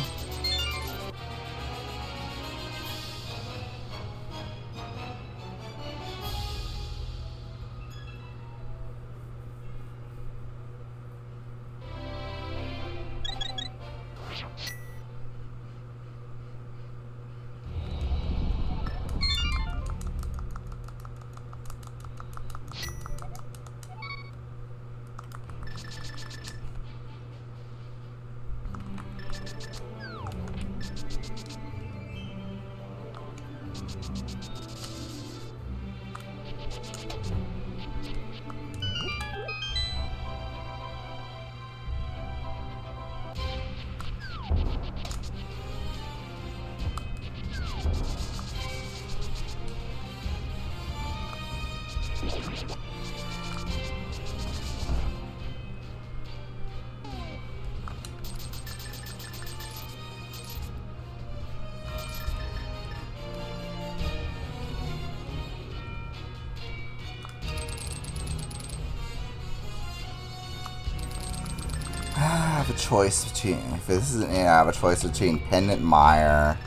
have a choice between, if this isn't it, I have a choice between Pendant Mire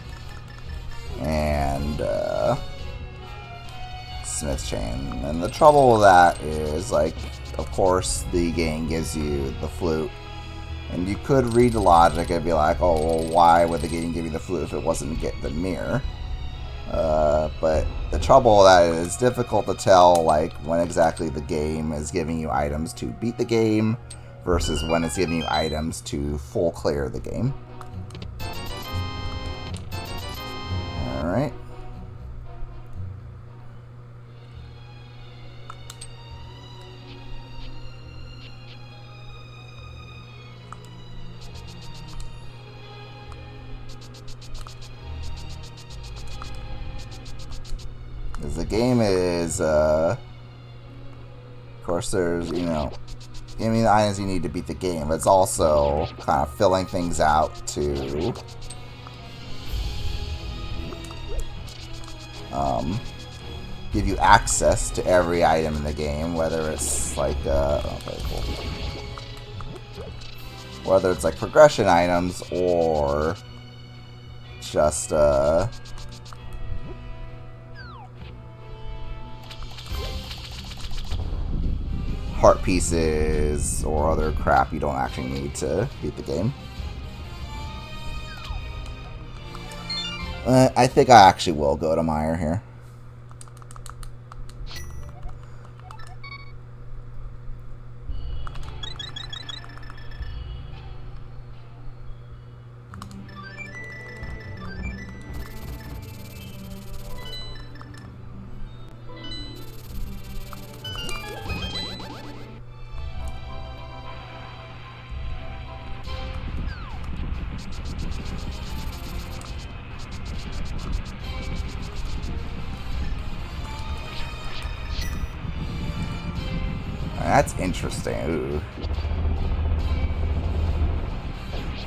and Smith Chain. And the trouble with that is, like, of course, the game gives you the flute. And you could read the logic and be like, oh, well, why would the game give you the flute if it wasn't get the mirror? But the trouble with that is it's difficult to tell, like, when exactly the game is giving you items to beat the game versus when it's giving you items to full clear the game. Alright. Because the game is, of course there's, you know, giving you the items you need to beat the game, but it's also kind of filling things out to give you access to every item in the game, whether it's like, oh, very cool. Whether it's like progression items or just, heart pieces or other crap you don't actually need to beat the game. I think I actually will go to Mire here. That's interesting. Ooh.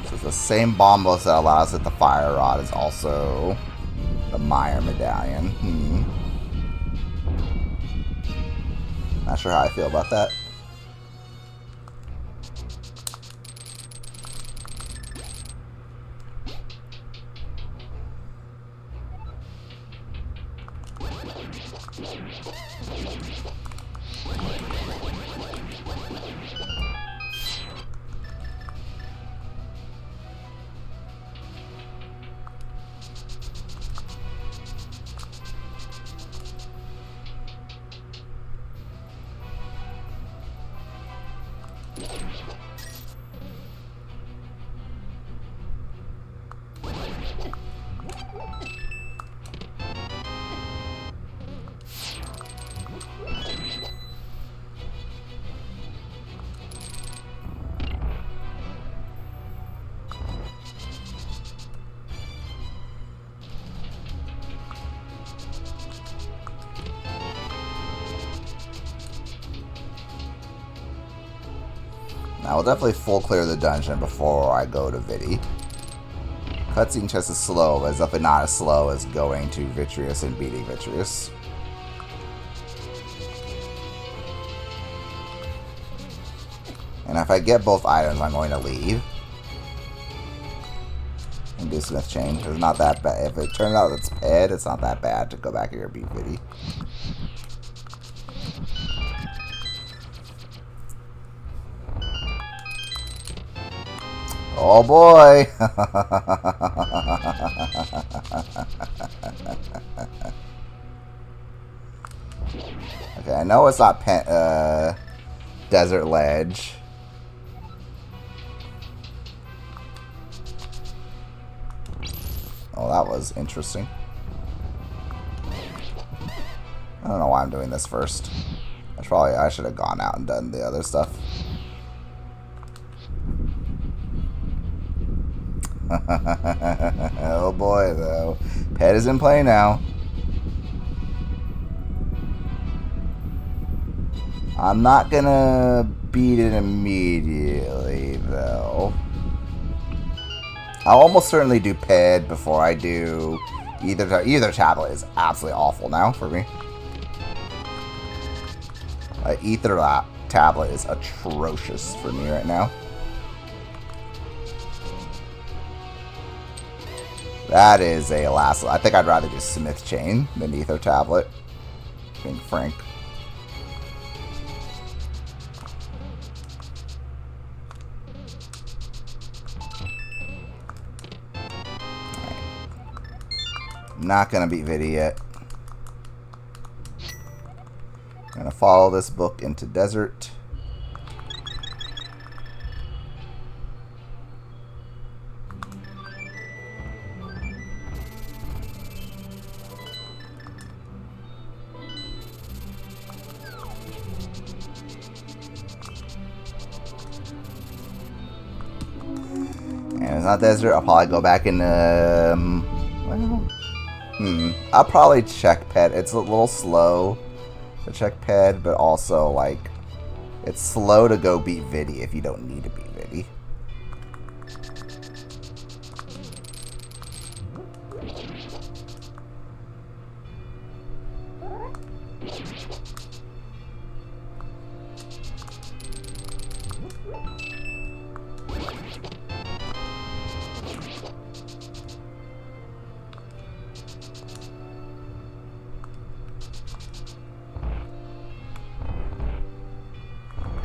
So it's the same bombos that allows it the fire rod is also the Mire medallion. Not sure how I feel about that. I will definitely full clear the dungeon before I go to Vidi. Cutscene chest is slow, but it's definitely not as slow as going to Vitreous and beating Vitreous. And if I get both items, I'm going to leave. And do Smith Chain. It's not that bad. If it turns out it's Ped, it's not that bad to go back here and beat Vidi. Oh boy! Okay, I know it's not Desert Ledge. Oh, that was interesting. I don't know why I'm doing this first. I should have gone out and done the other stuff. Oh boy, though. Pet is in play now. I'm not gonna beat it immediately, though. I'll almost certainly do Ped before I do either tablet is absolutely awful now for me. Either tablet is atrocious for me right now. That is a lasso. I think I'd rather do Smith Chain than Ether Tablet. Being frank. Not gonna beat Vidi yet. Gonna follow this book into desert. And it's not desert. I'll probably go back in. Well, I'll probably check ped. It's a little slow to check ped, but also like it's slow to go beat Vidi if you don't need to beat Vidi.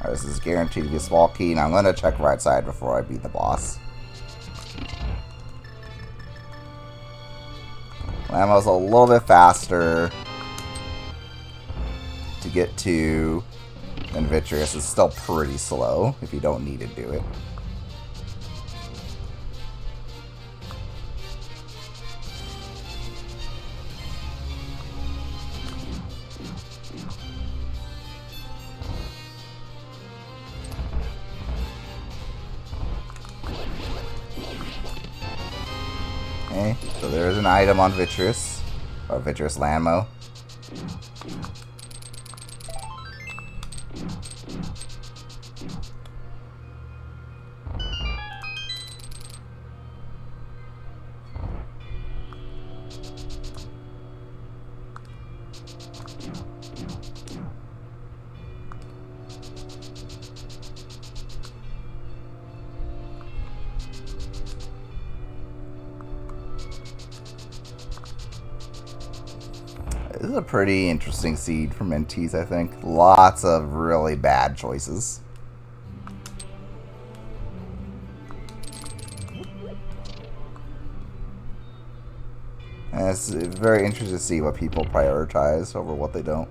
This is guaranteed to be a small key, and I'm going to check right side before I beat the boss. Lammo's a little bit faster to get to than Vitreous. Is still pretty slow if you don't need to do it. Okay, so there's an item on Vitreous, or Vitreous Lammo. This is a pretty interesting seed for mentees, I think. Lots of really bad choices. And it's very interesting to see what people prioritize over what they don't.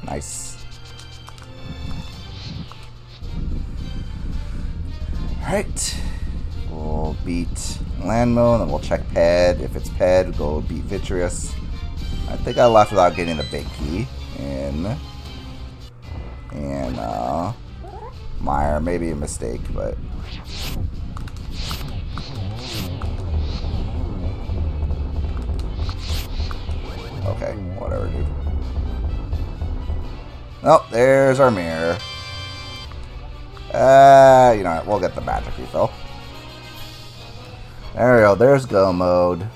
Nice. Alright. We'll beat Landmo, and then we'll check Ped. If it's Ped, go beat Vitreous. I think I left without getting the big key. And Meyer, maybe a mistake, but okay, whatever, dude. Oh, there's our mirror. You know what, we'll get the magic refill. There we go, there's go mode.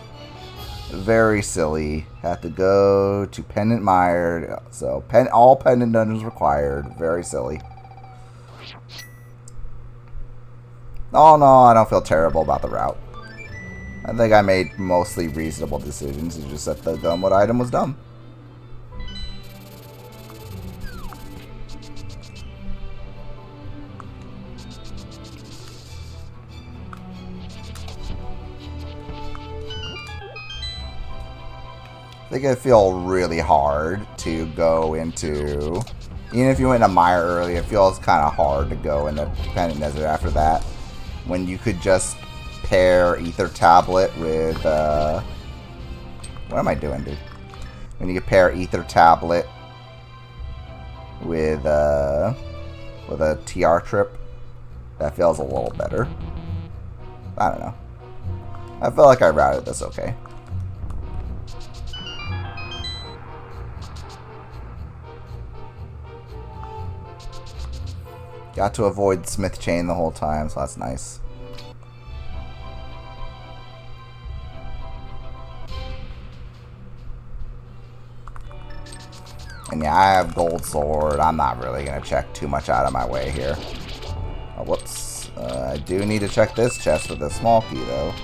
Very silly. Have to go to Pendant Mire. So, all pendant dungeons required. Very silly. Oh no, I don't feel terrible about the route. I think I made mostly reasonable decisions. It's just that the go mode item was dumb. I think it'd feel really hard to go into, even if you went into Mire early, it feels kind of hard to go into Pendant Desert after that, when you could just pair Ether Tablet with, what am I doing, dude? When you could pair Ether Tablet with a TR trip, that feels a little better. I don't know. I feel like I routed this okay. Got to avoid Smith chain the whole time, so that's nice. And yeah, I have gold sword. I'm not really going to check too much out of my way here. Oh, whoops. I do need to check this chest with a small key, though.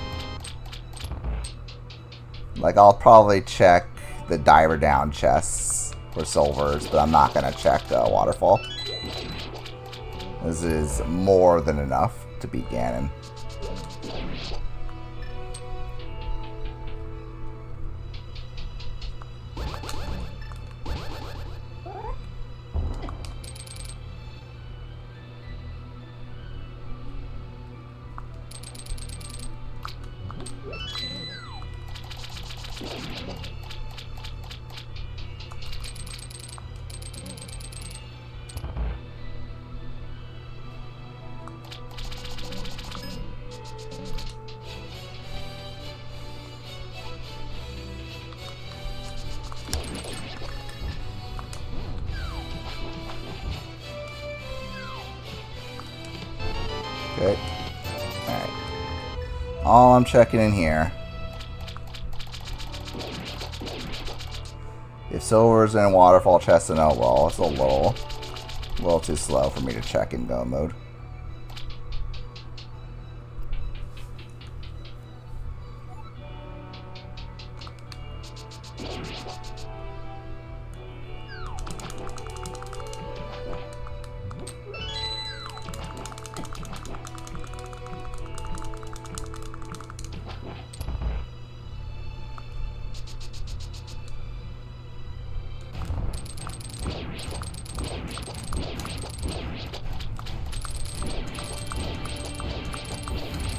Like, I'll probably check the diver down chests for silvers, but I'm not going to check waterfall. This is more than enough to beat Ganon. Okay. Alright. All I'm checking in here. If silver's in waterfall chest, then oh well, it's a little too slow for me to check in go mode.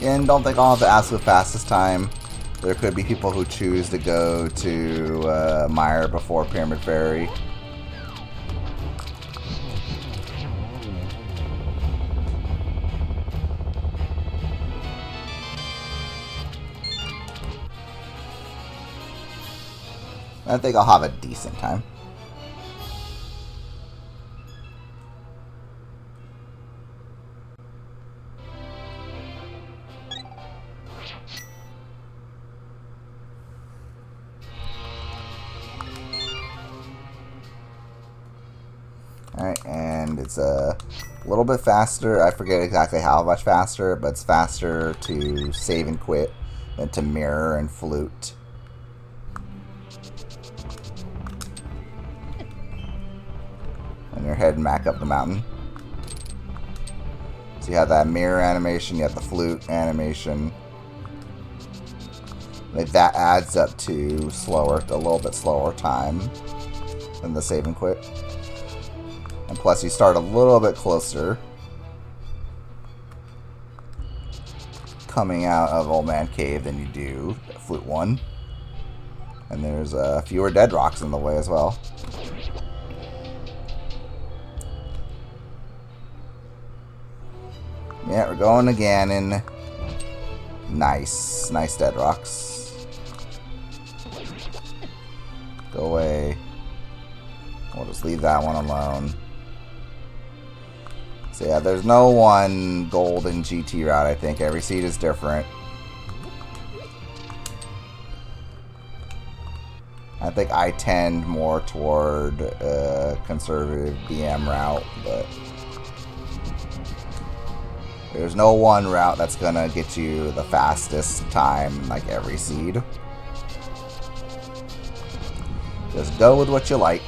And don't think I'll have to ask the fastest time. There could be people who choose to go to Mire before Pyramid Ferry. I think I'll have a decent time. Alright, and it's a little bit faster. I forget exactly how much faster, but it's faster to save and quit than to mirror and flute. And you're heading back up the mountain. So you have that mirror animation, you have the flute animation. Like that adds up to a little bit slower time than the save and quit. And plus you start a little bit closer coming out of Old Man Cave than you do Flute 1. And there's fewer dead rocks in the way as well. Yeah, we're going to Ganon. Nice. Nice dead rocks. Go away. We'll just leave that one alone. So yeah, there's no one golden GT route, I think. Every seed is different. I think I tend more toward conservative BM route, but there's no one route that's gonna get you the fastest time like every seed. Just go with what you like.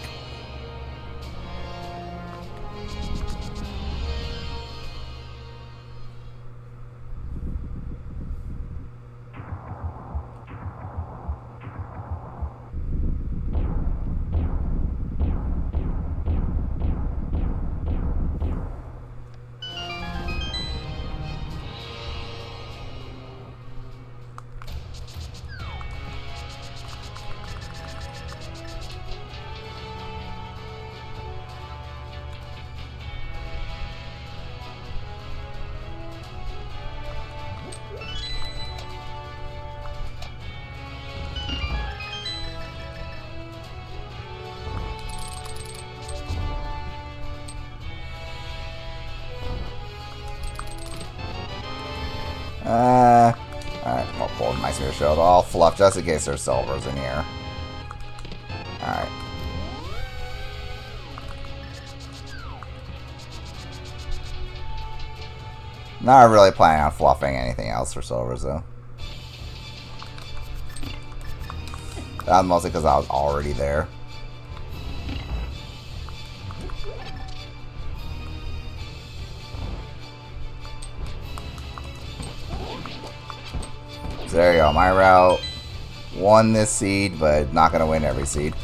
Alright, we'll pull my Mirror Shield. I'll fluff just in case there's silvers in here. Alright. Not really planning on fluffing anything else for silvers, though. That's mostly because I was already there. So there you go. My route won this seed, but not going to win every seed.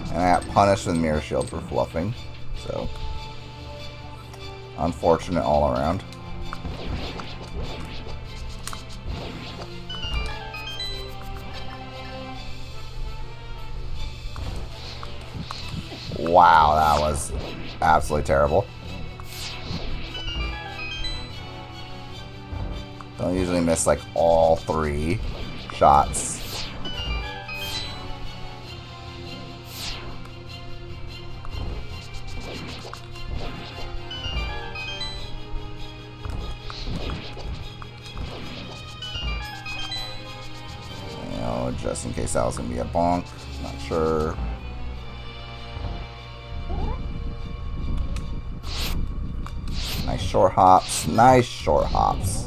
And I got punished with Mirror Shield for fluffing. So, unfortunate all around. Wow, that was absolutely terrible. Don't usually miss like all 3 shots. Just in case that was going to be a bonk. Not sure. Nice short hops. Nice short hops.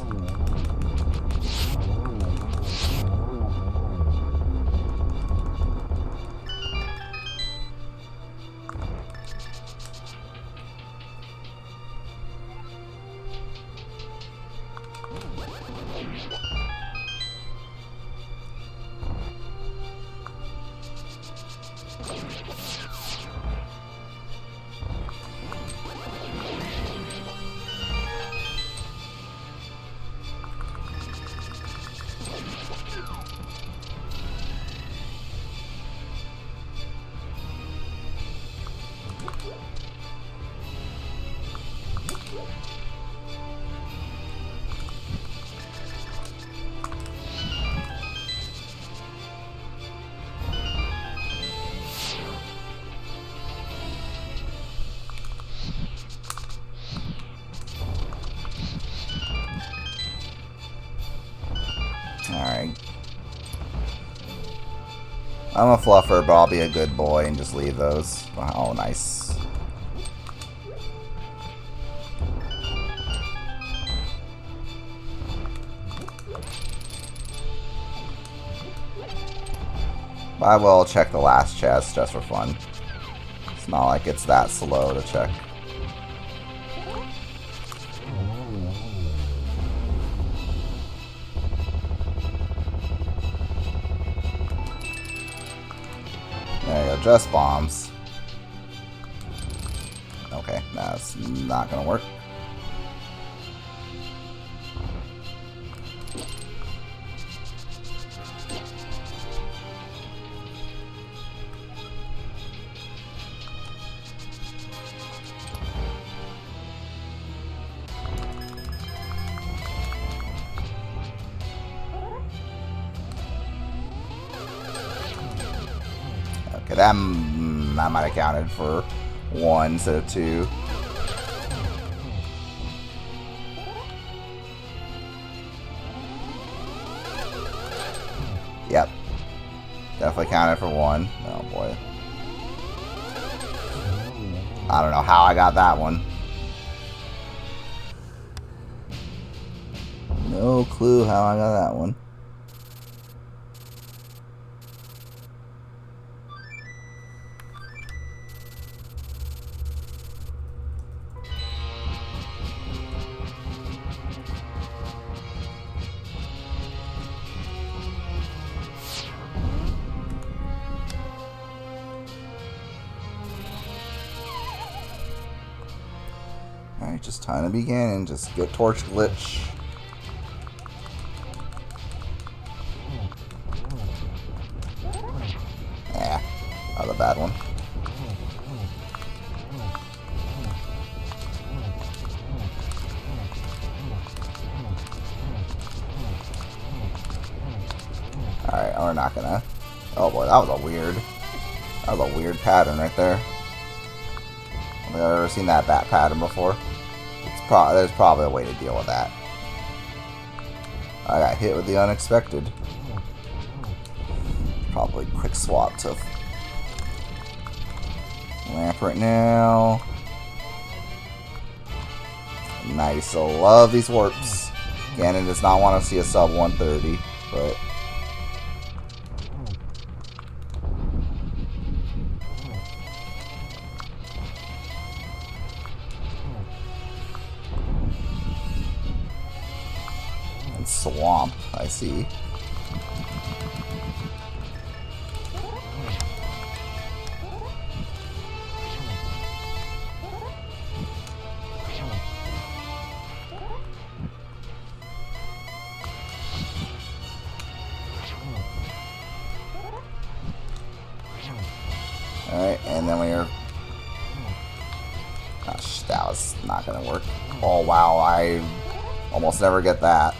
Alright. I'm a fluffer, but I'll be a good boy and just leave those. Oh, nice. But I will check the last chest just for fun. It's not like it's that slow to check. There you go, just bombs. Okay, that's not gonna work. Okay, that might have counted for 1 instead of 2. Yep. Definitely counted for 1. Oh boy. I don't know how I got that one. No clue how I got that one. Alright, just time to begin and just get torch glitch. bad one. Alright, we're not gonna... Oh boy, that was a weird pattern right there. I've never seen that bat pattern before. There's probably a way to deal with that. I got hit with the unexpected. Probably quick swap to lamp right now. Nice. I love these warps. Ganon does not want to see a sub 130, but and swamp, I see. Alright, and then we are... Gosh, that was not gonna work. Oh wow, I almost never get that.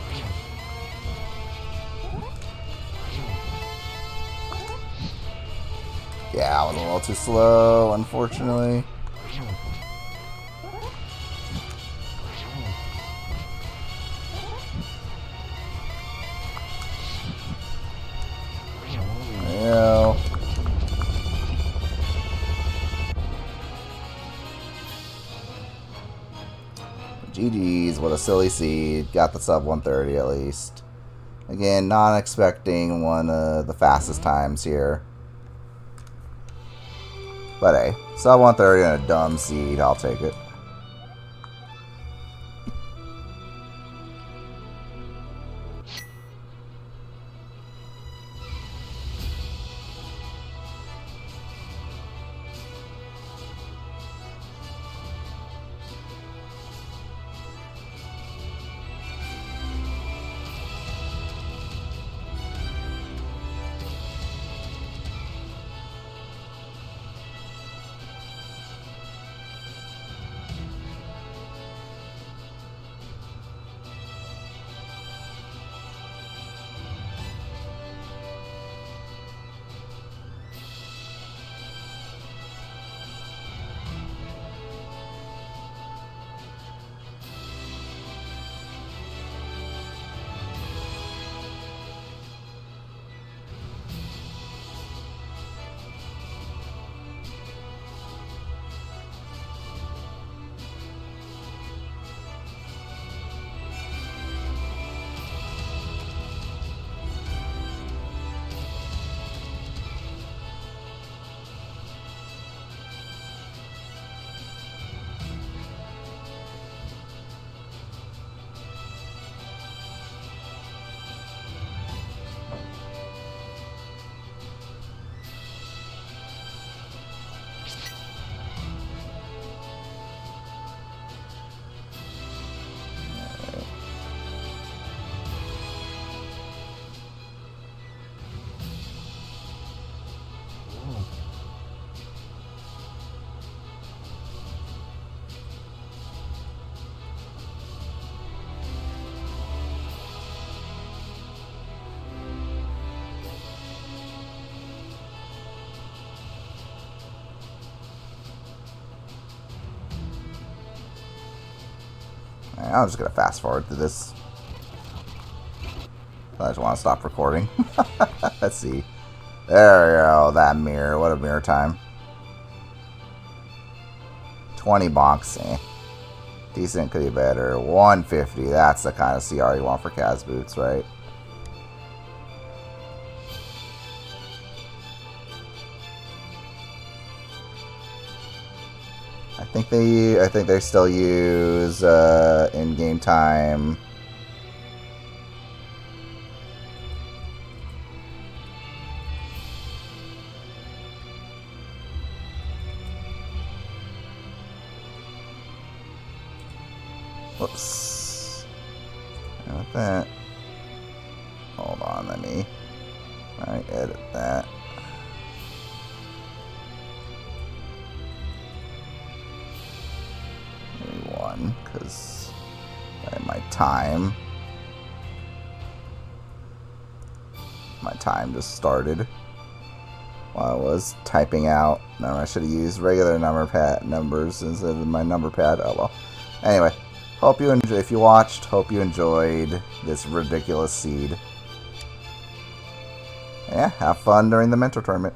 Yeah, I was a little too slow, unfortunately. Yeah. GG's, what a silly seed. Got the sub 130 at least. Again, not expecting one of the fastest times here. But hey, sub 130 and a dumb seed, I'll take it. I'm just gonna fast forward to this. I just want to stop recording. Let's see. There we go. That mirror. What a mirror time. 20 bonks. Eh. Decent, could be better. 150. That's the kind of CR you want for Kaz boots, right? I think they still use in-game time. Whoops. And with that, hold on, let me edit that. time. My time just started while I was typing out. No, I should have used regular numbers instead of my number pad. Oh well. Anyway, hope you enjoy. If you watched, hope you enjoyed this ridiculous seed. Yeah, have fun during the mentor tournament.